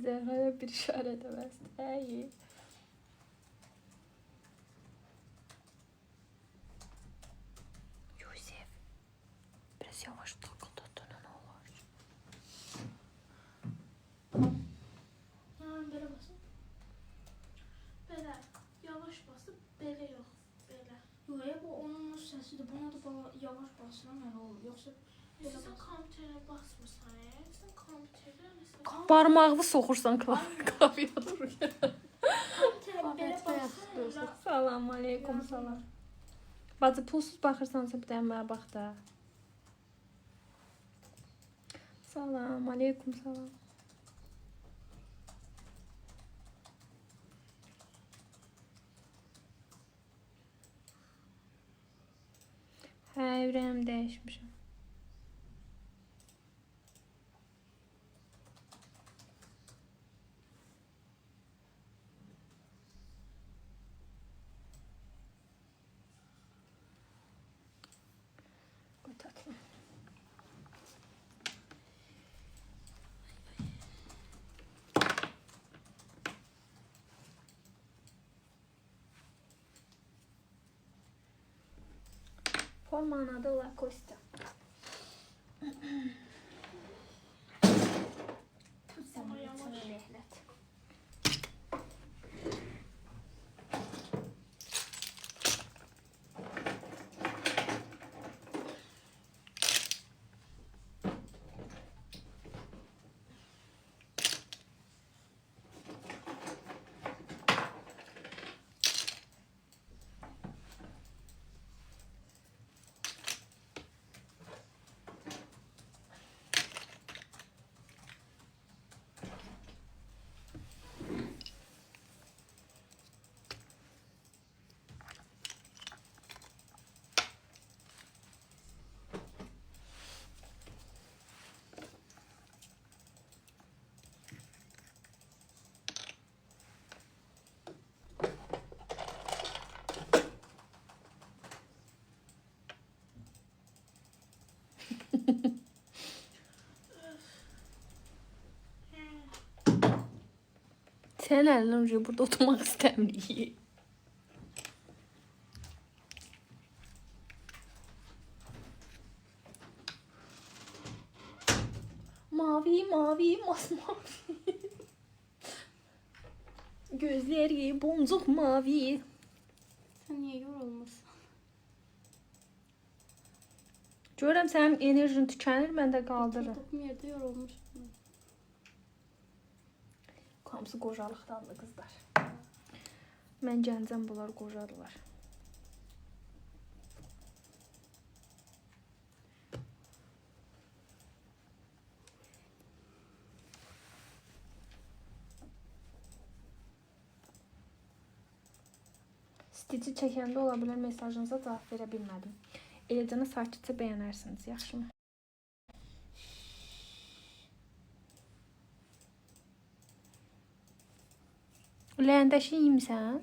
Speaker 1: Zehra'ya bir işaret edemezdi. İyi. Yusuf. Biraz yavaş takıldın ne olur.
Speaker 3: Yani belə basın. Belə. Yavaş basıb, belə yox. Belə.
Speaker 2: Yox, bu onun səsidir. Buna da yavaş basıram, elə olur. Yoxsa
Speaker 3: Sən kompüterə basmırsan, sən kompüterə məsələn.
Speaker 1: Barmağını soxursan klaviyə dururken.
Speaker 3: Kompüterə belə basın.
Speaker 1: Salam aleykum salam. Bacı pulsuz baxırsansa bir dənə mənə bax da. Salam aleykum salam. Hə, ürəyim dəyişmişəm. Qoy tatlım. Formanın adı Lacoste. Sen
Speaker 3: Ama
Speaker 1: bunu
Speaker 3: yavaş.
Speaker 1: sana lehlet. Sen elinden önce burada oturmak istemiyorum. Mavi mavi masmavi. Gözleri boncuk mavi.
Speaker 2: Sen niye yorulmuşsun?
Speaker 1: Görürəm sənin enerjin tükənir, mən də qaldırırım.
Speaker 2: Tutduğum yerde yorulmuşsun.
Speaker 1: Hamısı qocalıqdandı qızlar. Mən gəncəm, bunlar qocadılar. Stitchi çəkəndə ola bilər mesajınıza cavab verə bilmədim. Eləcənə sakitcə bəyənərsiniz, yaxşımı? Ləyəndəşi yemisən?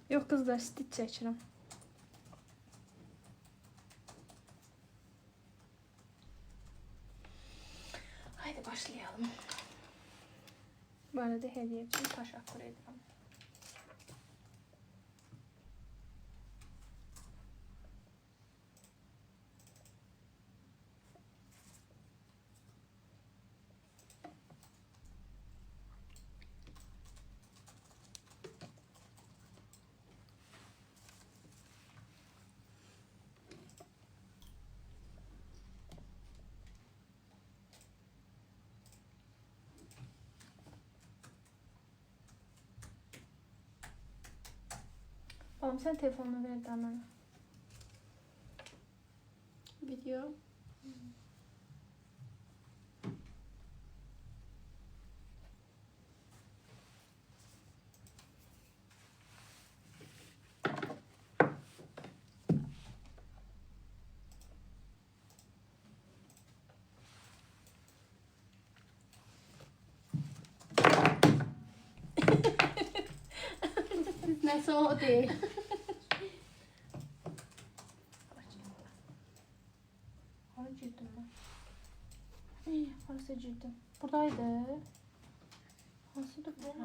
Speaker 1: Yox qızlar, stitch çəkirəm. Haydi başlayalım. Bu arada hediye için teşekkür ederim. Babam sen telefonunu ver de bana.
Speaker 2: Video. Neyse o değil.
Speaker 1: Hara girdim ben? İyi, harasa girdim. Buradaydı. Hansıdır bu?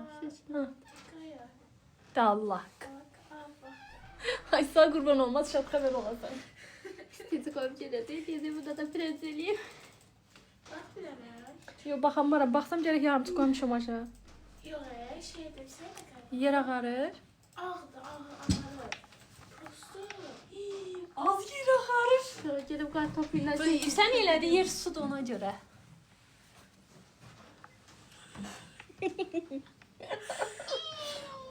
Speaker 1: Ha.
Speaker 3: Kaya.
Speaker 1: Da Allah.
Speaker 3: Bak. Bak.
Speaker 1: Ay sağ kurban olmaz, şapka ver olasan.
Speaker 2: Sizi komşuyla değil. Yedi burada da prenseliyim.
Speaker 3: Bak bir demek.
Speaker 1: Yo, baxamıram. Baxsam gərək yarımçı qoymuşam aşağı.
Speaker 3: Yok şey desene kadar.
Speaker 1: Yer ağarır.
Speaker 3: Ağdı Prosto.
Speaker 1: Az yer ağarır.
Speaker 2: Sonra gelip kartofuyla
Speaker 1: Sən elədi, yer sudur ona görə.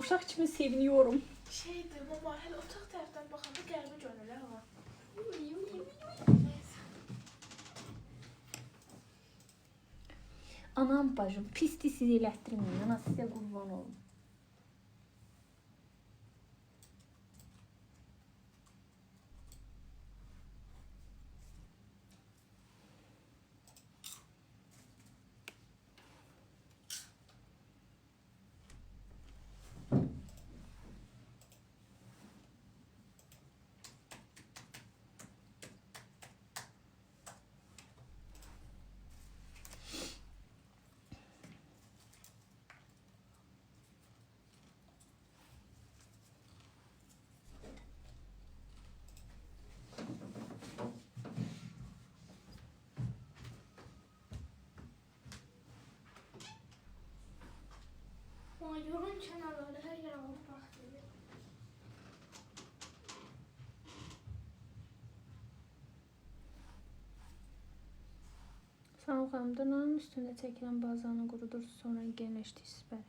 Speaker 1: Uşaq kimi seviniyorum.
Speaker 3: Şeydi bu mahal otak taraftan bakanda qəlbi gönülə ama.
Speaker 1: Anam bacım, pisdir sizi elətdirməyin. Ana sizə qurban olum.
Speaker 3: Yolun kenarları her yer alıp baktı.
Speaker 1: Sən o qamdırın üstündə çəkilən bazanı qurudur, sonra genləşdirsiniz bəli.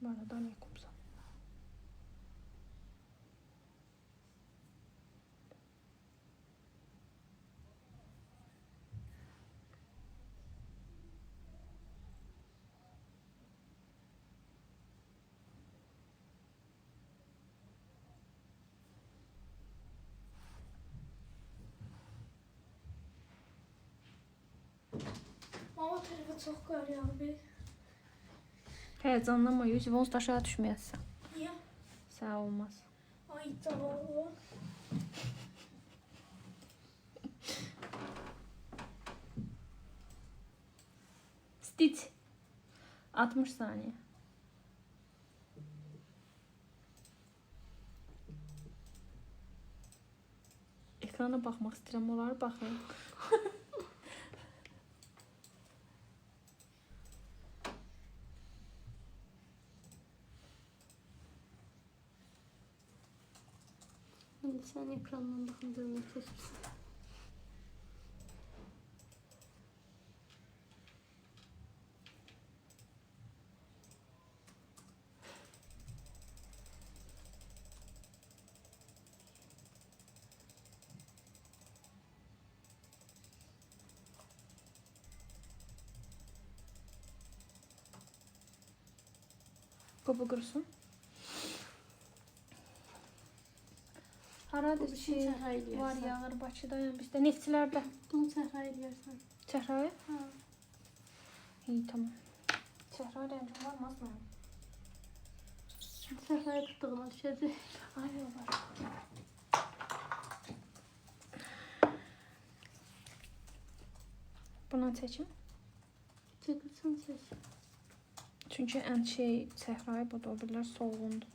Speaker 1: Bu arada ne kupsam.
Speaker 3: Mama tarafı çok var ya abi.
Speaker 1: Heyecanlanma Yusuf, onsuz da aşağı düşməyəsən.
Speaker 3: Niye?
Speaker 1: Sağ olmaz.
Speaker 3: Ay tamam.
Speaker 1: Stitch. 60 saniye. Ekrana baxmaq istəyirəm, onları baxın.
Speaker 2: Şimdi sen ekrandan bakın durmaya çalışırsın.
Speaker 1: Qobu qurusun. Haradır
Speaker 2: Bu
Speaker 1: şey
Speaker 2: səhra eləyərsən.
Speaker 1: var yağır Bakıdayam bizdə. Neftçilərdə.
Speaker 2: Bunu səhra ediyorsan.
Speaker 1: Çəhrayı?
Speaker 2: Ha.
Speaker 1: İyi tamam. Çəhrayı rəngim var mı azmı?
Speaker 2: Səhra tutduğuna düşəcək.
Speaker 1: Ay var. Bundan çəkim.
Speaker 2: Çəkilsin çək.
Speaker 1: Çünki ən şey çəhrayı budur, o birlər solğundur.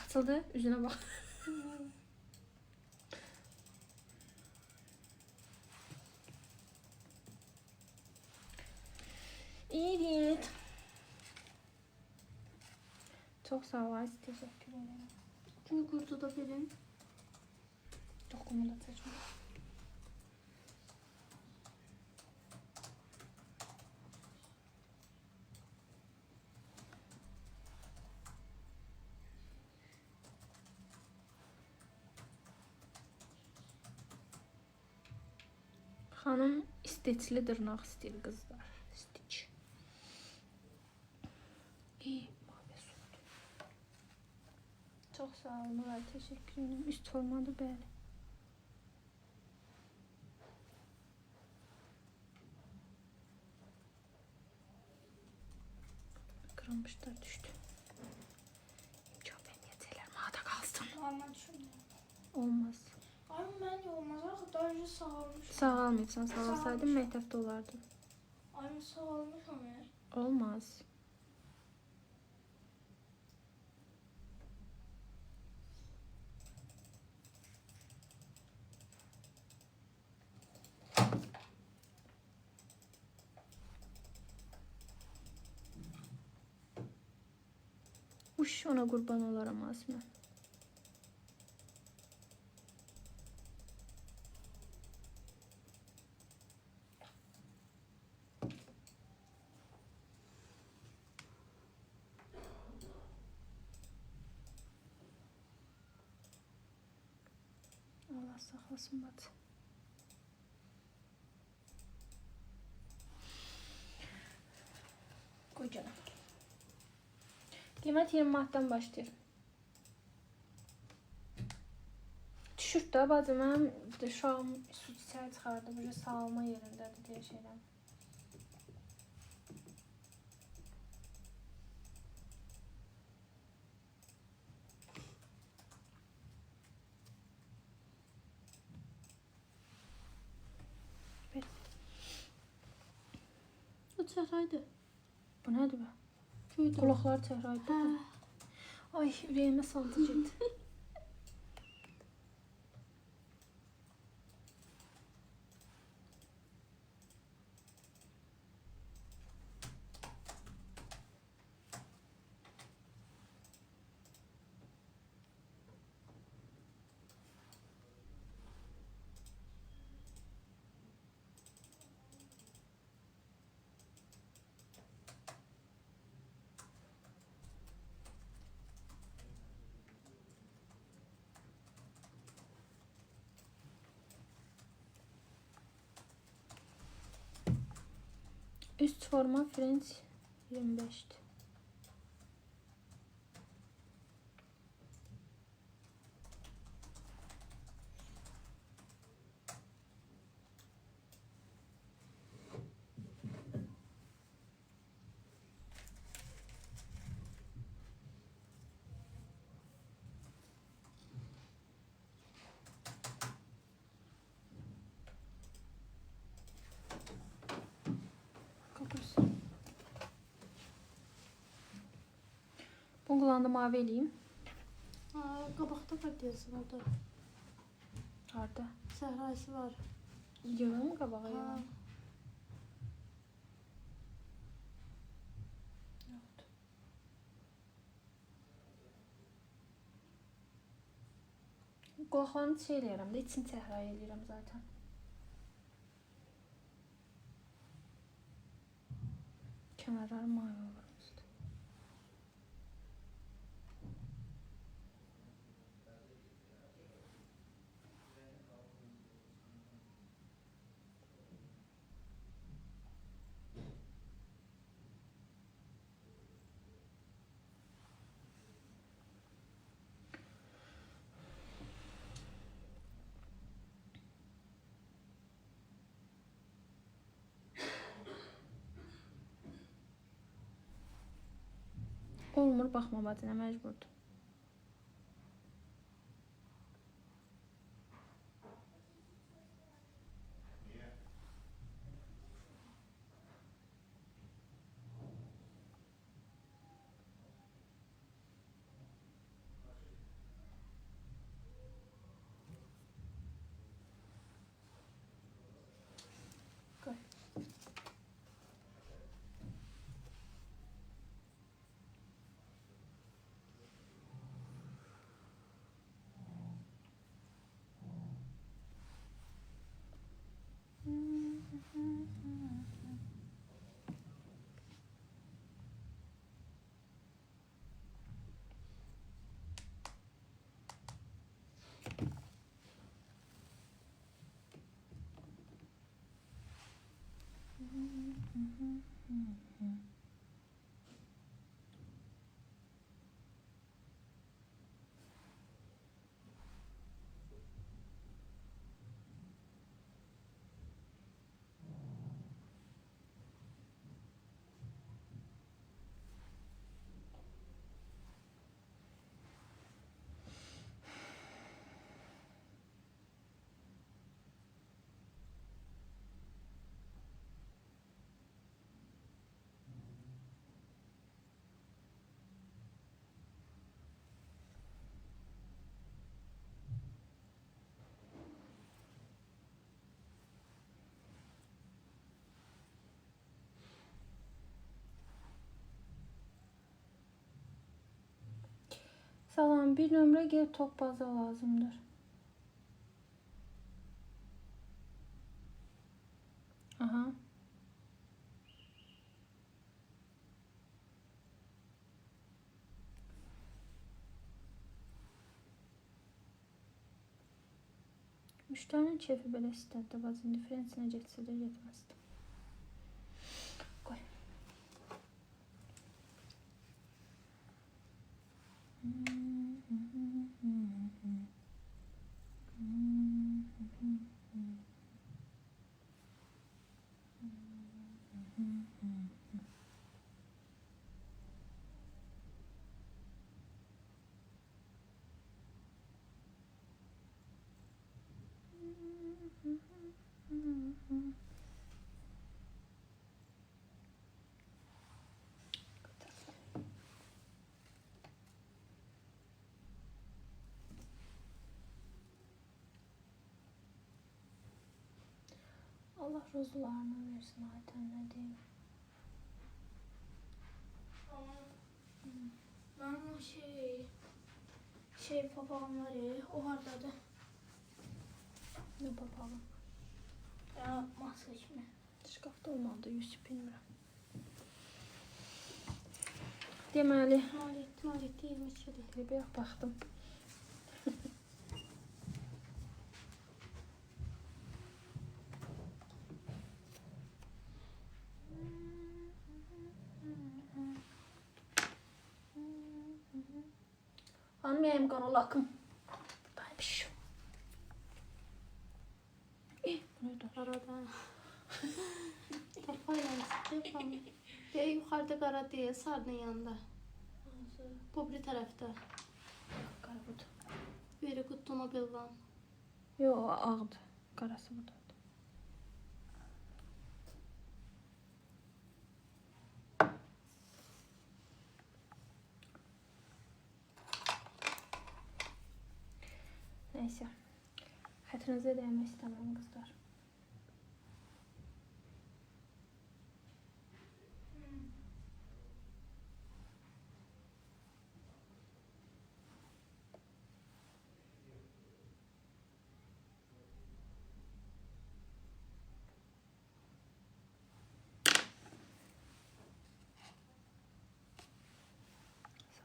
Speaker 1: Açıldı, üzünə bax. Evet. Çok sağ ol, Aziz. Teşekkür ederim.
Speaker 2: Çünkü kurdu da benim.
Speaker 1: Toxumu da çəkmə. Xanım istetli dırnaq istəyir qızlar. Stitch. İyi, mavi sudur. Çox sağ olun, və təşəkkür edirəm. Üst formadır, bəli. Kırılmışlar, düşdü. Çok emniyetler mağda kalsın.
Speaker 3: Anla düşündüm.
Speaker 1: Olmaz.
Speaker 3: Ay mən olmaz. Axı daha önce sağalmışam.
Speaker 1: Sağalmayıbsan, sağalsaydın məktəbdə olardın.
Speaker 3: Ay mən sağalmışam ya.
Speaker 1: Olmaz. Uş, ona qurban olaram Asma. Allah saxlasın bacı. Qoy canım. Qiymət 20 manatdan başlayır. Düşürt da bacı, mənim uşağım süt içəri çıxardı. Bu sağalma yerindədir deyə şeylər.
Speaker 2: O çəhraydı.
Speaker 1: Bu nədir be?
Speaker 2: Köydə.
Speaker 1: Qulaqları çəhraydı.
Speaker 2: Hə.
Speaker 1: Ay, ürəyimə saldı getdi. Üst forma French 25'ti. Kokos. Bunu kullandım, mavi eləyim.
Speaker 2: Qabaqda qadiyası var da.
Speaker 1: Harda?
Speaker 2: Səhrayısı var.
Speaker 1: Yığın mı qabağa
Speaker 2: Ha.
Speaker 1: yığın? Yoxdur. Qulaqlarını şey eləyirəm də, içini səhray eləyirəm zaten. Kənarları mavi olur. Olmur, baxma bacına, məcburdur. Qoy. Salam, bir nömrə gel top baza lazımdır. Aha. Müştərinin kefi belə istədi. Bazı indiferensinə getsə də getməzdi. Qoy. Allah rozularını versin Ayten, ne diyeyim.
Speaker 3: Ben o şey papağan var ya, o hardadır.
Speaker 1: Ne papağan?
Speaker 3: Ya maska kimi.
Speaker 1: Şkafda olmadı, Yusuf bilmirəm. Deməli,
Speaker 2: Maliyeti 22'dir.
Speaker 1: bir baxdım. Anlayayım qaralakım. Buradaymış. Bu neydi?
Speaker 2: Arada. Kafayla sıkıyorum. Ve yukarıda kara diye sarının yanında. Bu bir tarafta.
Speaker 1: Qarabud.
Speaker 2: Biri kutuma bilvan.
Speaker 1: Yo, ağdı. Qarası buradadır. Neyse. Xətrinizə dəymək istəmirəm qızlar.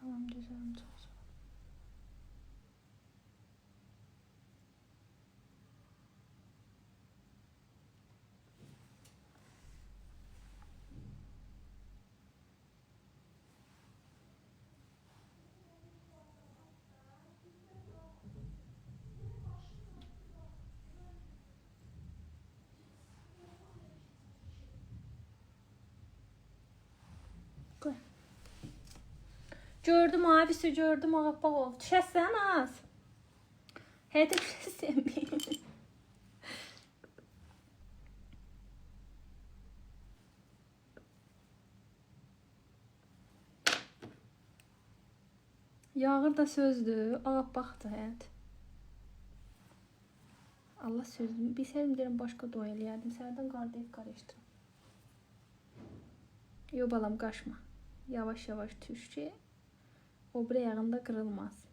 Speaker 1: Salam gözəlim, çox sağ ol. Qoy. Gördüm abisi, gördüm ağappaq oldu. Düşəsən az. Hədə düşəsən bir. Yağır da sözdür, ağappaqdır həyat. Allah sözünü. Bilsəydim deyirəm başqa dua eləyərdim. Sərdən qar deyib qarışdırım. Yo balam qaşma. Yavaş yavaş düş ki o bir ayağında kırılmaz.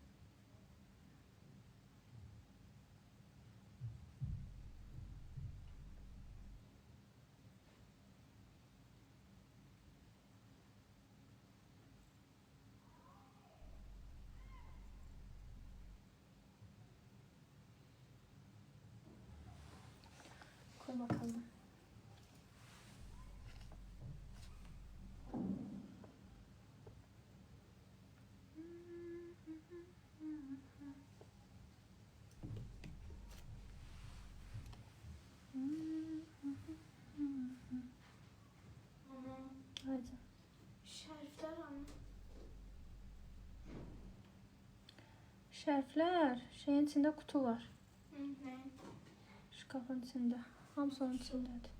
Speaker 1: Koy bakalım. Şərflər. Şeyin içində qutu var.
Speaker 3: Ne?
Speaker 1: Şkafın içində. Hamısı onun içindədir.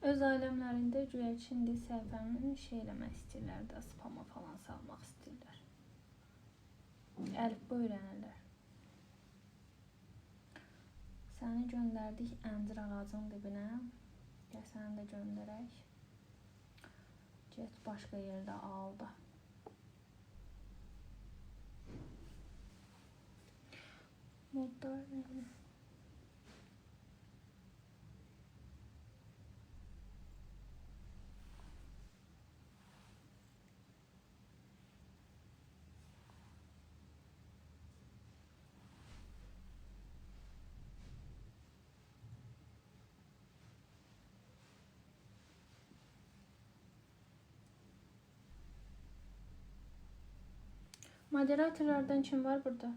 Speaker 1: Öz aləmlərində güya şimdi səhifəmin şey eləmək istəyirlər də, spama falan salmaq istəyirlər. Əlifba öyrənirlər. Səni göndərdik əncir ağacının dibinə. Gəl səni də göndərək. Get başqa yerdə al da. Modlar nə? Moderatorlardan kim var burada?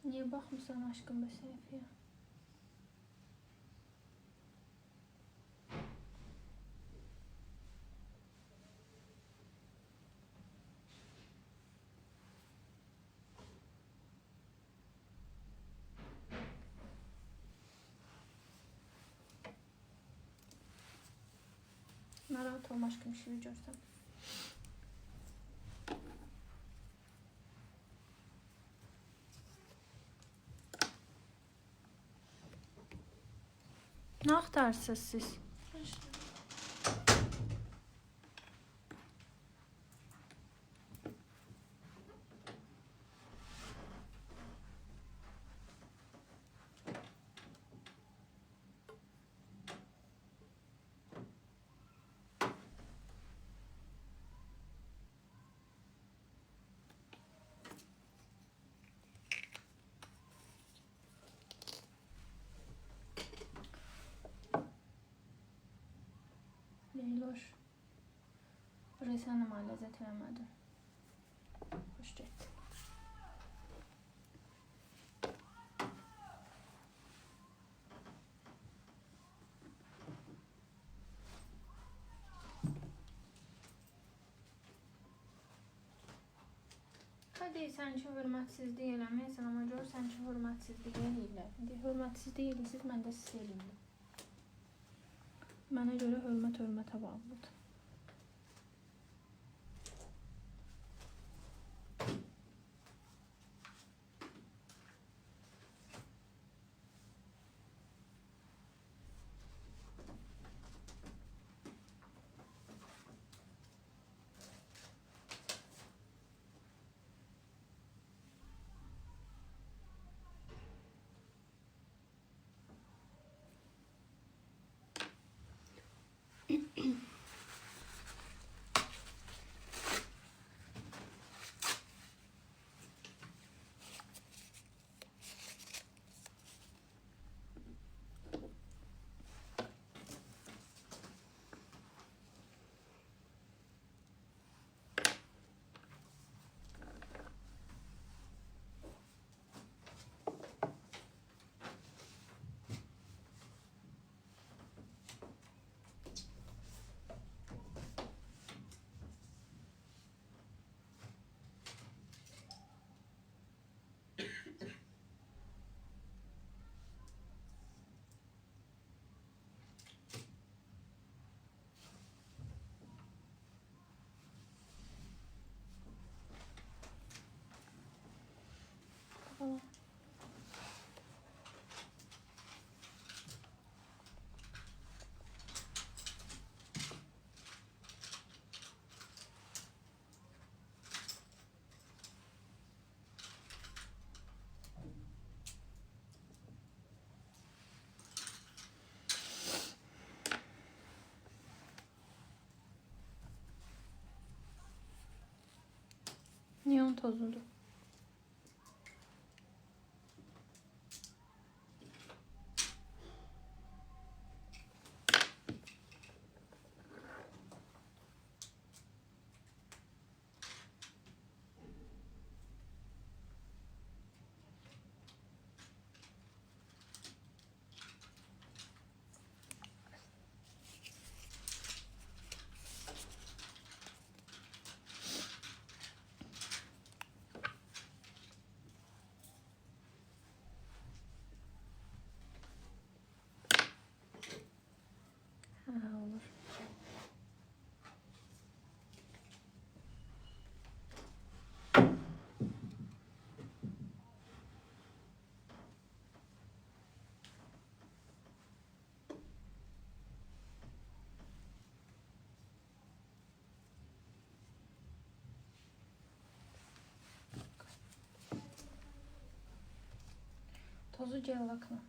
Speaker 1: Niye bakmısan aşkım bu səhifəyə? Narahat olma aşkım, işini görsəm. Ne axtarsınız siz? Leyloş. Burayı sən də mənə ləzzət eləmədin. Xoş getdi. Hadi sən ki hörmətsizlik eləməyəsən, amma gör sən ki hörmətsizlik eləyirlər. İndi hörmətsizlik eləyirsiniz, mən də siz eləyirəm. Mənə görə hörmətə bağlıdır. Tamam. Neon tozudur. Ha, olur. Tozu gel bakın.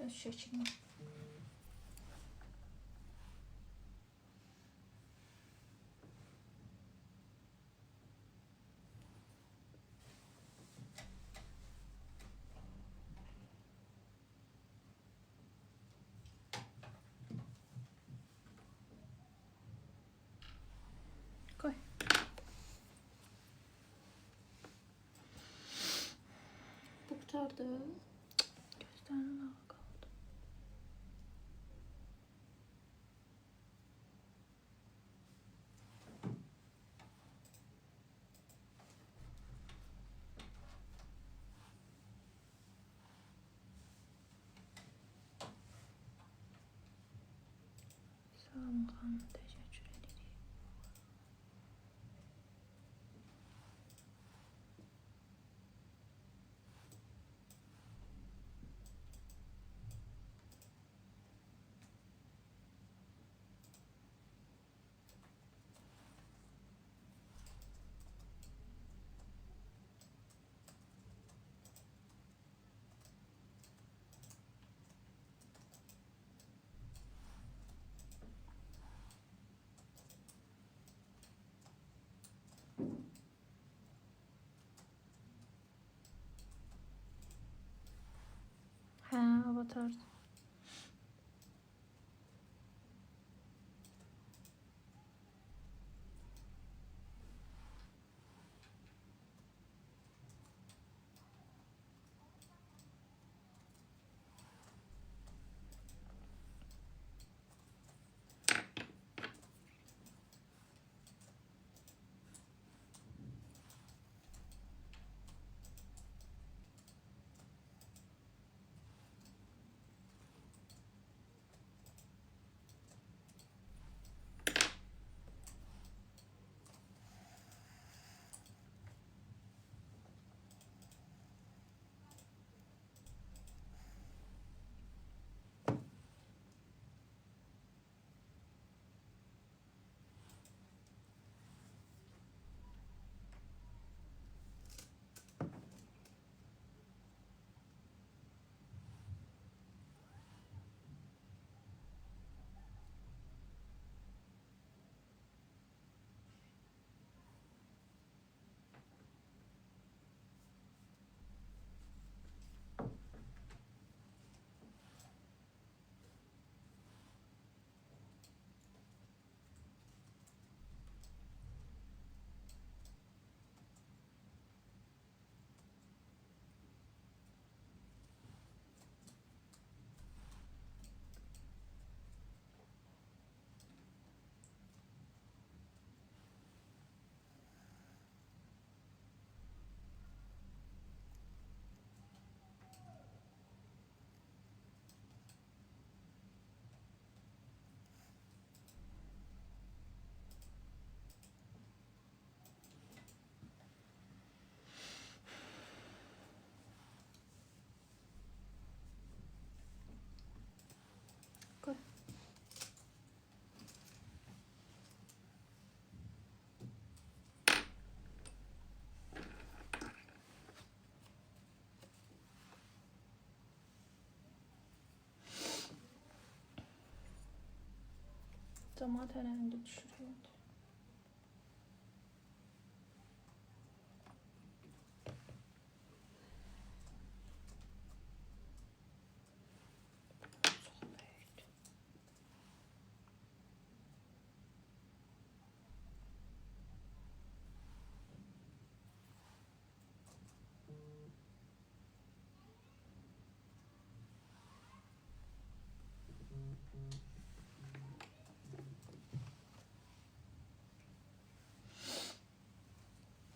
Speaker 1: öz şeklini. Koy.
Speaker 2: Bu kurtardı.
Speaker 1: Gözlerinin ağı kaldı. Sağ olun xanım, təşəkkür edirik. Hə, avatar. Koy. Camaat her yerinde düşürüyor.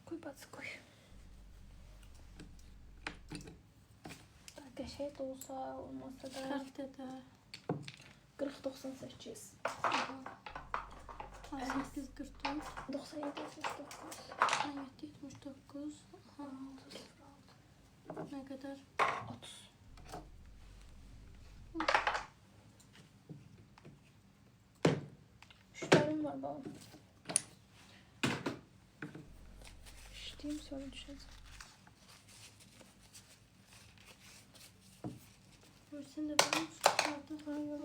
Speaker 1: Koy batı koy. Daha qəşəng də olsa, olmasa da
Speaker 2: Kartda da.
Speaker 1: 40-98.
Speaker 2: 1844.
Speaker 1: 97-89.
Speaker 2: 79. Ne kadar?
Speaker 1: 30. Şüphelim var babam. İşteyim sonra düşeceğim.
Speaker 2: Sen de benim çıkardı. Hayır.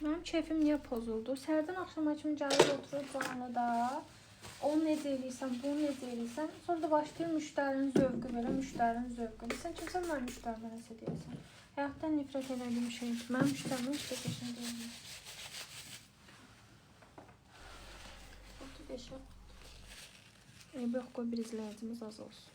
Speaker 1: Mənim keyfim niyə pozuldu? Səhərdən axşama kimi gəlir oturub canlıda. Onu necə eləyirsən, bunu necə eləyirsən. Sonra da başlayır müştərinin zövqü belə, müştərinin zövqü. Sən kimsən mənim müştərimə nəsə deyəsən? Həyatdan nifrət elədiyim şeydir. Mənim müştərimin heç də peşin deyilmir.
Speaker 2: 35'e.
Speaker 1: Yox, qoy bir izləyicimiz az olsun.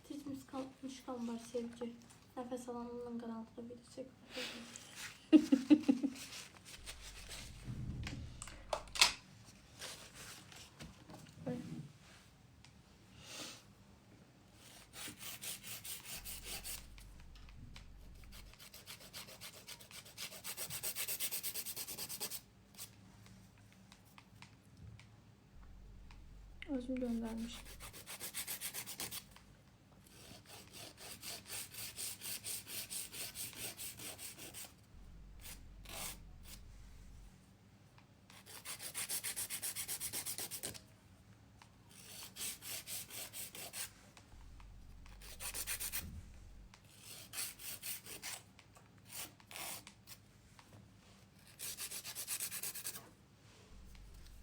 Speaker 2: Tizimiz kalmış var sevgi. Nefes alanından karanlıkta video çekmek.
Speaker 1: Özüm göndərmişim.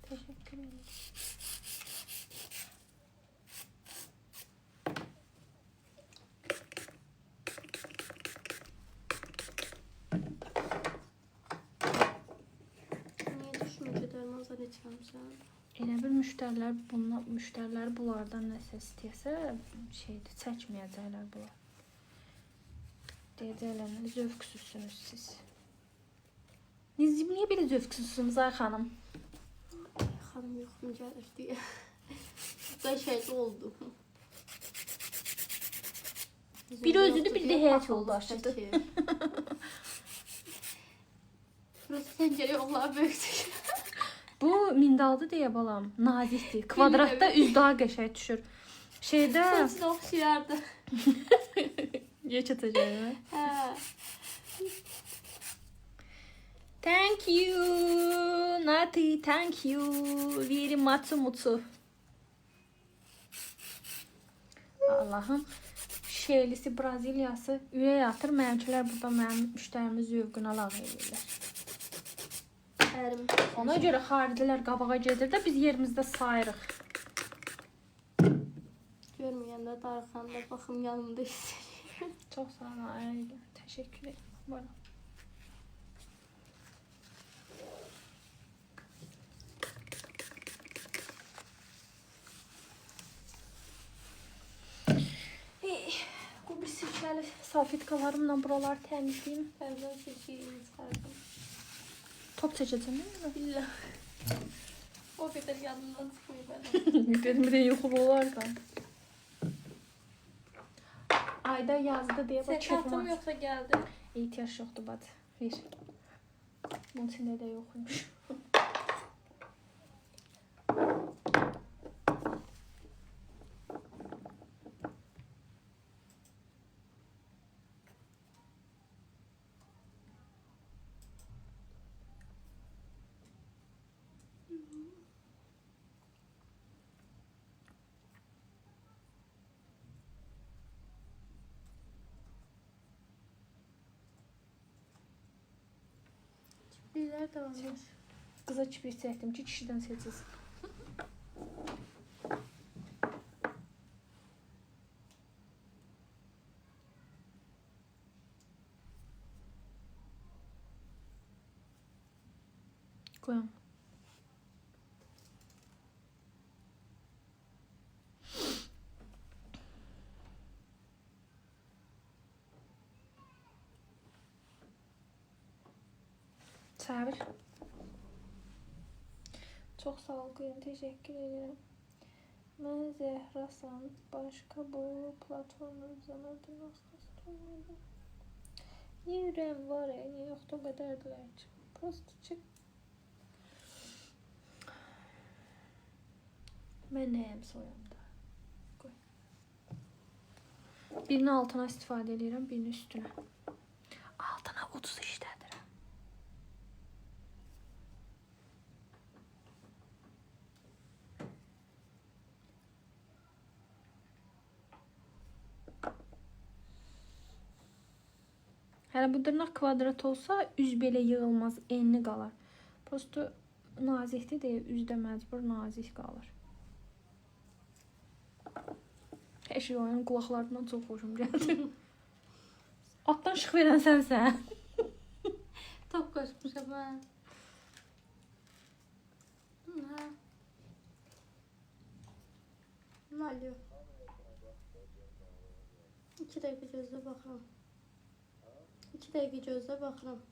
Speaker 1: Teşekkür ederim.
Speaker 2: Niye düşünmüş ederim azar etmem sen?
Speaker 1: Elə bir müştərilər bunlardan nəsə istəyəsə, şeydir, çəkməyəcəklər bunlar. Deyəcəklər, zövqsüzsünüz siz. Niyə belə zövqsüzsünüz ay xanım?
Speaker 2: Hanım yoxum gəlir diye. Da şeyde oldu.
Speaker 1: Bir özünü bir de həyat yoldaşıdır.
Speaker 2: Burası tencere onlar böyükdür.
Speaker 1: Bu mindaldı deyə balam, nazikdir. Kvadratda üz daha qəşəng düşür. Şeydə
Speaker 2: Saçını oxşayardı.
Speaker 1: geçəcəyəm.
Speaker 2: Hə.
Speaker 1: Thank you, Nati, thank you. Very much. Allah'ım, şeylisi Braziliyası ürək atır. Mənimkilər burada mənim müştərimiz zövqünə lağ edirlər.
Speaker 2: Ərim.
Speaker 1: Ona görə xaricilər qabağa gedir də biz yerimizdə sayırıq.
Speaker 2: Görməyəndə darıxanda baxım yanımda hissediyorum.
Speaker 1: Çox sağ ol, Aygün. Təşəkkür ederim. Buyurun. Bu bir sirkəli salfetkalarımla buraları təmizləyim.
Speaker 2: Əvvəl seçiyini çıxardım.
Speaker 1: Top çəkəcəm, değil mi?
Speaker 2: Billah. O qədər yanımdan çıxmıyor bana.
Speaker 1: Dedim bir de yuxulu olarsan. Ayda yazdı deyə bax
Speaker 2: Kartım yoksa geldi.
Speaker 1: ehtiyac yoxdur bacı. Ver. Bunun içində də yoxmuş.
Speaker 2: Birlər də varmış.
Speaker 1: Qıza kibrit çəkdim ki, kişidən seçilsin. Qoyam. Sabir. Çok sağ ol Gülüm, teşekkür ederim. Ben Zehrasan. Başka bu platformda izlemediğim hastası olmadı. Yüreğim var ya, yoktu o kadar dileyici. Prosto çık. Mən nəyəm soyamda? Qoy. Birini altına istifadə edirəm, birini üstünə. Altına ucuz işlədirəm. Hələ bu dırnaq kvadrat olsa üz belə yığılmaz, enli qalar. Prosto nazikdir deyə üzdə məcbur nazik qalır. Hər şey oyun qulaqlarından çox xoşum gəldi. Atdan şıq verən sənsən.
Speaker 2: Top koşmuşam ben. Ha. Ne oluyor? 2 dakika gözle bakalım. 2 dakika gözle bakalım.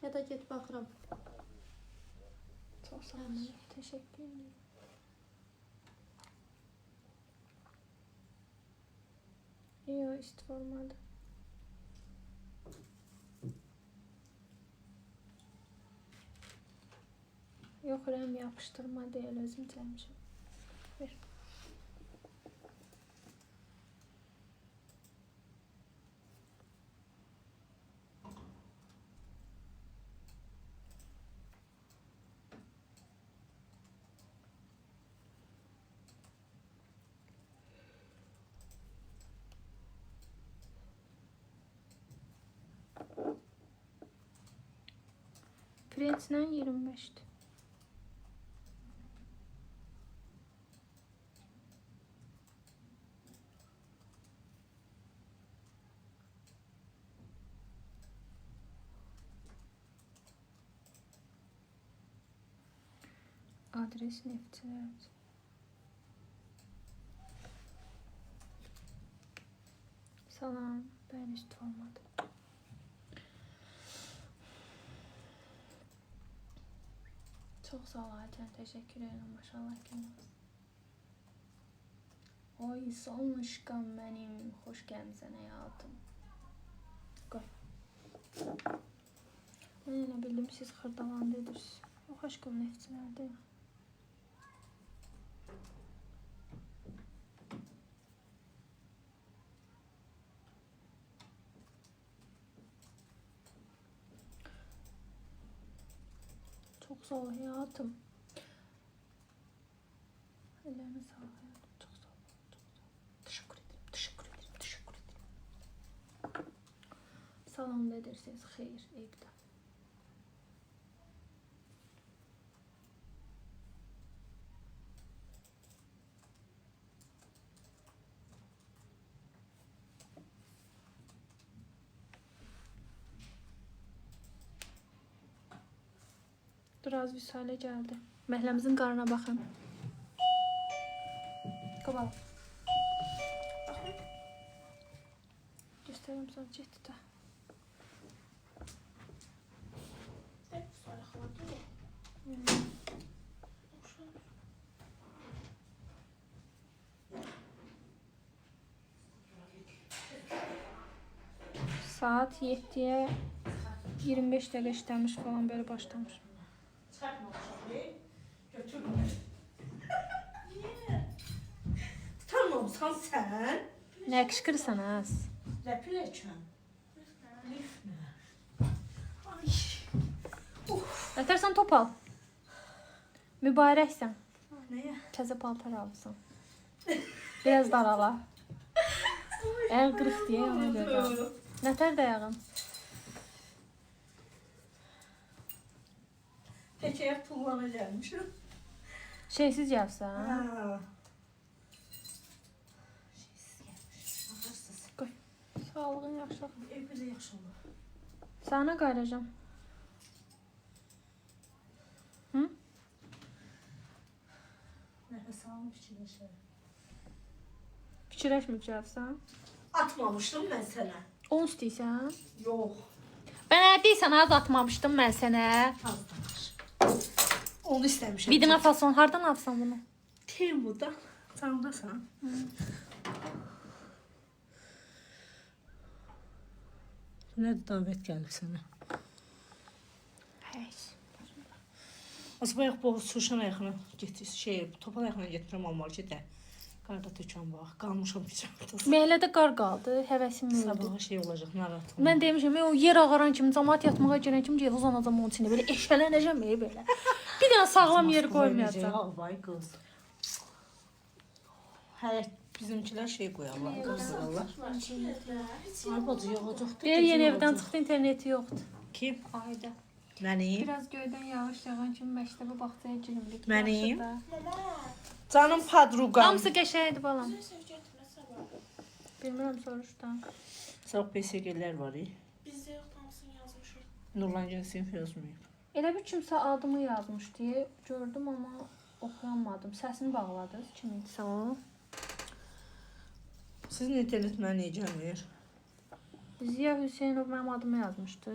Speaker 2: Ya da git bakalım.
Speaker 1: Çox sağ olun. Təşəkkür edirəm. Yox, isti olmadı. Yox, rəm yapışdırma deyil, özüm çəkmişəm. Ver. Prenslə 25'dir. Adres Neftçilər. Salam, ben üstü olmadı. Çok sağ ol Ayten, teşekkür ederim. Maşallah kendiniz. Oy solmuşqam benim, hoş gelmişsin hayatım. Koy. Ben ne bildim siz xırdalandı edirsiniz. Yok aşkım Neftçilərdə. Çok sağ ol hayatım. Ellerine sağ ol hayatım. Çok sağ ol. Çok sağ ol. Teşekkür ederim. Teşekkür ederim. Teşekkür ederim. Salam da edersiniz. Hayır. Eyvdə. Dur az Vüsale geldi. Məhləmizin qarına baxın. Qabal. Göstərim sana getdi də.
Speaker 3: Hep sarıqladı o.
Speaker 1: Saat 7'ye 25 dəqiqə işləmiş falan böyle başlamış.
Speaker 4: Götürme. Niye? Tutamamsan sen.
Speaker 1: Nə qışqırırsan az?
Speaker 4: Ləpiləcəm. Lif nə? Ay.
Speaker 1: Nətərsən topal. Mübarəksən.
Speaker 4: Nəyə?
Speaker 1: Təzə paltar alırsan. Biraz darala. Əl qırıq deyə ona görə. Nətər dayağın?
Speaker 4: Təkəyə pullana gəlmişim.
Speaker 1: Şeysiz gəlsən.
Speaker 4: Ha. Şeysiz gəlmiş. Ağırsız.
Speaker 1: Qoy. Sağlığın yaxşı.
Speaker 4: Ev belə yaxşı olur.
Speaker 1: Sana qayıracağım. Hı?
Speaker 4: Nəfəs alım fikirləşər.
Speaker 1: Fikirləşməyib gəlsən.
Speaker 4: Atmamışdım mən sənə.
Speaker 1: 10 istəyirsən?
Speaker 4: Yox.
Speaker 1: Bənə deyirsən az atmamışdım mən sənə.
Speaker 4: Az danış. Onu istəmişəm.
Speaker 1: Vidina fason hardan alsan bunu?
Speaker 4: Temu'da. Candasan. Nə davət gəlib sənə?
Speaker 1: Hey.
Speaker 4: Az bayaq bu suşan ayağına getdi. Topal ayağına getmirəm almalı ki də. Qarda tökən bax. Qalmışam pijamada.
Speaker 1: Məhəllədə qar qaldı, həvəsim öldü.
Speaker 4: Sabaha şey olacaq, narahat.
Speaker 1: Mən demişəm, o yer ağaran kimi, cəmaət yatmağa girən kimi gel uzanacam onun içində. Belə eşələnəcəm belə. Bir dənə sağlam yer qoymayacam.
Speaker 4: Vay qız. Hələ bizimkilər şey qoyarlar, qızlarlar. Ay bacı yağacaqdı.
Speaker 1: Bir yeni evdən çıxdı, interneti yoxdur.
Speaker 4: Kim?
Speaker 1: Ayda.
Speaker 4: Mənim.
Speaker 1: Biraz göydən yağış yağan kimi məktəbə bağçaya girimdik.
Speaker 4: Mənim?
Speaker 3: Mama,
Speaker 4: Canım padruqam.
Speaker 1: Hamısı qəşəngdir balam.
Speaker 3: sen götürme sabah.
Speaker 1: Bilmirəm soruşdan.
Speaker 4: Çox PSG-lər var.
Speaker 3: Bizde yok hamısını yazmışım.
Speaker 4: Nurlan Gülsin yazmayıb.
Speaker 1: Elə bir kimsə adımı yazmış deyə gördüm amma oxuyamadım. Səsini bağladınız. Kim idi o?
Speaker 4: Sizin internet mənə niyə gəlmir?
Speaker 1: Ziya Hüseynov mənim adımı yazmışdı.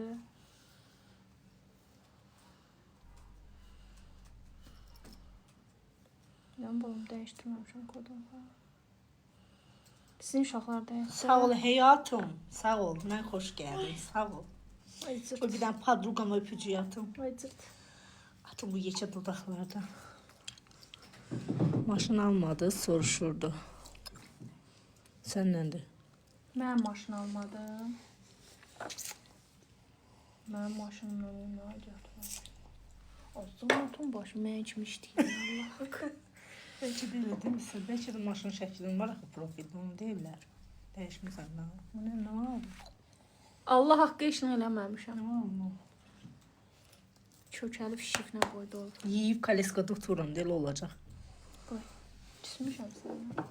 Speaker 1: Mən bunu dəyişdirməmişəm kodunu falan. Sizin uşaqlar dəyişdir.
Speaker 4: Sağ ol həyatım. Sağ ol. Mən xoş gəldin. Sağ ol.
Speaker 1: Ay
Speaker 4: O
Speaker 1: cırt.
Speaker 4: bir dənə padruqama öpücük atım.
Speaker 1: Ay cırt.
Speaker 4: Atım bu yekə dodaqlardan. Maşın almadı, soruşurdu. Sənnəndir.
Speaker 1: Mənim maşın almadım. Mənim maşınım önüm nə acıqdır. Azdan başım mən içmişdim. Allah.
Speaker 4: Bəlkə də elə demirsən. Bəlkə də maşın şəklin var axı profildə, onu deyirlər. Dəyişmirsən nə? Bu nə var?
Speaker 1: Allah haqqı işini eləməmişəm.
Speaker 4: Nə var mı?
Speaker 1: Kökəli fişiklə qoydu oldu.
Speaker 4: Yeyib kaleskada otururam, elə olacaq.
Speaker 1: Küsmüşəm sənə.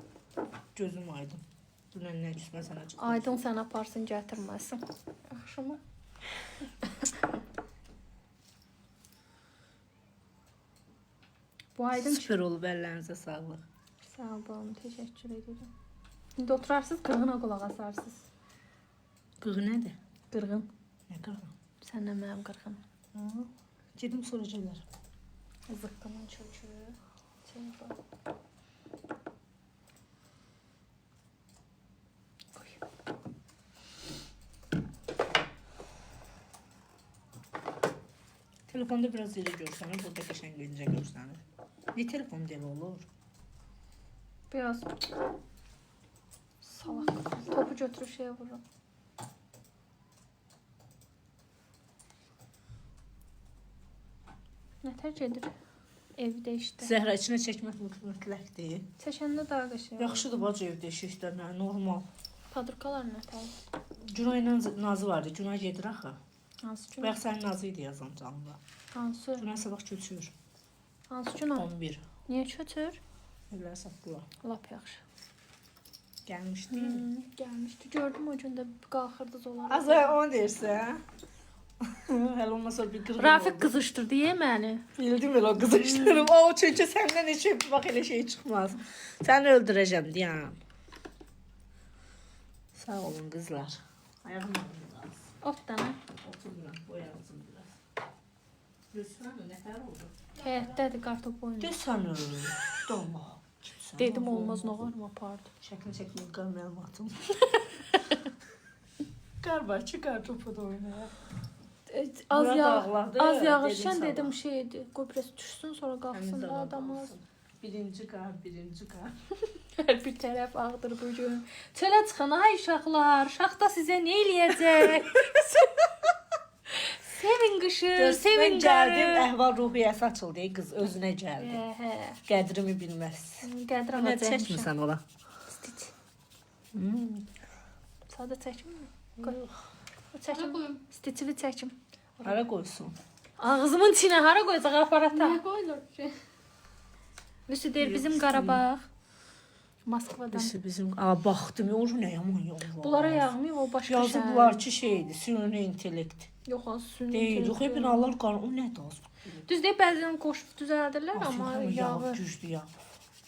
Speaker 4: Gözüm aydın. Dünən nə küsmə sənə çıxdı.
Speaker 1: Aydın sən aparsın, gətirməsin. Axşama. Bu aydın
Speaker 4: Süper olub, əllərinizə sağlıq.
Speaker 1: Sağ olun, təşəkkür edirəm. İndi oturarsınız, qırğına qulaq asarsınız.
Speaker 4: Qığı nədir?
Speaker 1: Qırğın.
Speaker 4: Nə qığı?
Speaker 1: Səndən mənim qırğın.
Speaker 4: Gedim soracaqlar.
Speaker 1: Zıqqımın çökü. Çevir.
Speaker 4: Telefonda biraz elə görsənir, burada qəşəng incə görsənir. Ne telefon deli olur?
Speaker 1: Biraz salak. Topu götürüp şeye vururum. Ne tercih edir? Evdə işte.
Speaker 4: Zəhra içinə çəkmək mütləqdir.
Speaker 1: Çəkəndə daha qəşəng.
Speaker 4: Yaxşıdır bacı evdə işdə, nə normal.
Speaker 1: Padrukalar nə tərcih?
Speaker 4: Cunay ilə Nazı vardı. Cunay gedir axı.
Speaker 1: Hansı gün?
Speaker 4: Bayaq sənin Nazı idi yazan canlı.
Speaker 1: Hansı?
Speaker 4: Cunay sabah köçür.
Speaker 1: Hansı gün?
Speaker 4: 11.
Speaker 1: Niyə kötür?
Speaker 4: Evlər satdılar.
Speaker 1: Lap yaxşı.
Speaker 4: Gəlmişdi.
Speaker 1: Gəlmişdi. Gördüm o gün də qalxırdınız onları.
Speaker 4: Azay onu deyirsən. Hələ ondan sonra bir qırğın
Speaker 1: Rafiq
Speaker 4: oldu.
Speaker 1: qızışdırdı ya məni.
Speaker 4: Bildim elə o qızışdırım. O çünki səndən heç bax elə şey çıxmaz. Səni öldürəcəm deyəm. Sağ olun qızlar. Ayağım ağrıyor.
Speaker 1: Ot dana.
Speaker 4: Oturmuram, boyarızım biraz. Lütfen nətər oldu?
Speaker 1: Həyətdədir kartop oyunu.
Speaker 4: Desənə. Doma.
Speaker 1: Dedim olmaz nə var mı apardı.
Speaker 4: Şəklini çəkməyim, qar məlumatım. Qar var ki, qar topu da oynayır.
Speaker 1: Az
Speaker 4: Bura
Speaker 1: yağ,
Speaker 4: dağladı,
Speaker 1: az
Speaker 4: dedim
Speaker 1: yağışan
Speaker 4: sabah.
Speaker 1: dedim şeydi. Qoy düşsün sonra qalxsın da adamız.
Speaker 4: Birinci qar, birinci qar.
Speaker 1: Hər bir tərəf ağdır bu gün. Çölə çıxın ay uşaqlar. Şaxta sizə nə eləyəcək? Sevin qışı, sevin
Speaker 4: Mən gəldim,
Speaker 1: qarı.
Speaker 4: əhval ruhiyyəsi açıldı, qız özünə gəldi.
Speaker 1: Hə.
Speaker 4: Qədrimi bilməz.
Speaker 1: Qədir
Speaker 4: Nə
Speaker 1: alacaqmışam.
Speaker 4: çəkmirsən ora?
Speaker 1: Stit.
Speaker 4: Hmm.
Speaker 1: Sadə çəkimmi? Qoy. Çəkim. Stitivi çəkim.
Speaker 4: Hara qoysun?
Speaker 1: Ağzımın içinə hara qoyacaq aparata?
Speaker 2: qoyulur ki?
Speaker 1: Vüsü deyir bizim Qarabağ. Moskvadan.
Speaker 4: Bizim, baxdım, o nə yaman yollar.
Speaker 1: Bunlara yağmıyor, o başqa
Speaker 4: Yazıblar ki şeydir, süni intellekt.
Speaker 1: Yox, az sünni.
Speaker 4: Deyil, yox, binalar qar, o nədir az?
Speaker 1: Düz deyib bəzən qoşub düzəldirlər, amma yağır.
Speaker 4: Güclü yağ.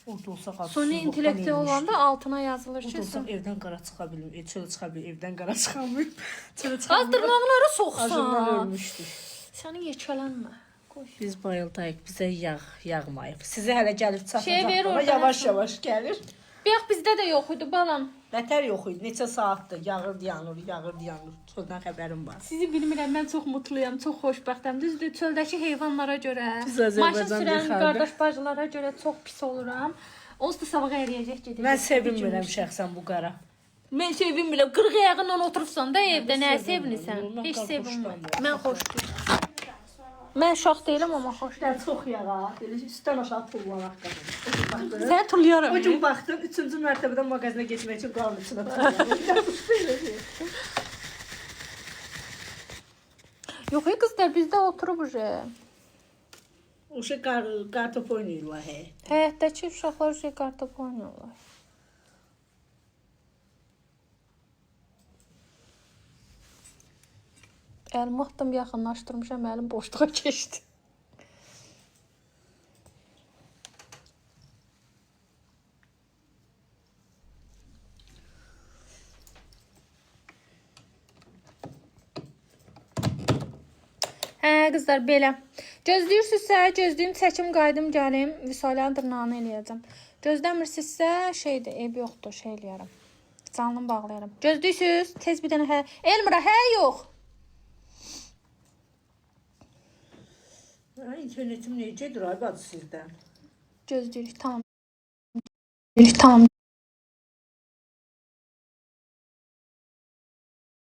Speaker 4: Orada olsa qar.
Speaker 1: Suni intellekti olanda altına yazılır
Speaker 4: Orada
Speaker 1: ki.
Speaker 4: olsa evdən qara çıxa bilim, çölə çıxa bilim, evdən qara çıxamıyım. Çölə çıxa
Speaker 1: Az dırnağları soxsan.
Speaker 4: Ajurlar ölmüşdük.
Speaker 1: Səni yekələnmə. Qoy.
Speaker 4: Biz bayıldayıq, bizə yağmayıb. Sizə hələ gəlib çatacaq.
Speaker 1: Şey ver
Speaker 4: amma
Speaker 1: orada,
Speaker 4: yavaş-yavaş gəlir.
Speaker 1: Bayaq bizdə də yox idi balam.
Speaker 4: Nətər yox idi. Neçə saatdır yağırdı, yanır. Çöldən xəbərim var.
Speaker 1: Sizi bilmirəm, mən çox mutluyam, çox xoşbəxtəm. Düzdür, çöldəki heyvanlara görə,
Speaker 4: Biz Azərbaycan
Speaker 1: maşın sürən
Speaker 4: bir xalqıq.
Speaker 1: qardaş bacılara görə çox pis oluram. Onsuz da sabah əriyəcək gedəcək.
Speaker 4: Mən sevinmirəm şəxsən bu qara.
Speaker 1: Mən sevinmirəm. 40 ayağından oturursan da evdə nə
Speaker 4: sevinmirəm.
Speaker 1: sevinirsən?
Speaker 4: Mən
Speaker 1: Heç
Speaker 4: xoşlanmıram.
Speaker 1: sevinmirəm. Mən xoşlayıram. Mən uşaq deyiləm amma xoşlayıram.
Speaker 4: Sən çox yağa, belə üstdən aşağı tullanaq qadın.
Speaker 1: Səni tullayarım.
Speaker 4: O gün baxdım, 3-cü mərtəbədən mağazinə getmək üçün qarın içinə tullanıram.
Speaker 1: Yox, qızlar bizdə oturub uje.
Speaker 4: Uşaq qartop oynayırlar, hə.
Speaker 1: Həyətdəki uşaqlar uje qartop oynayırlar. Əlimi atdım, yaxınlaşdırmışam, əlim boşluğa keçdi. Hə, qızlar, belə. Gözləyirsinizsə, gözləyim, çəkim, qaydım, gəlim, Vüsalənin dırnağını eləyəcəm. Gözləmirsinizsə, şeydir, ev yoxdur, şey eləyərəm. Canlını bağlayarım. Gözləyirsiniz, tez bir dənə hə. Elmira, hə, yox.
Speaker 4: İnternetim necədir ay bacı sizdən?
Speaker 1: Gözləyirik, tamam. Tamam.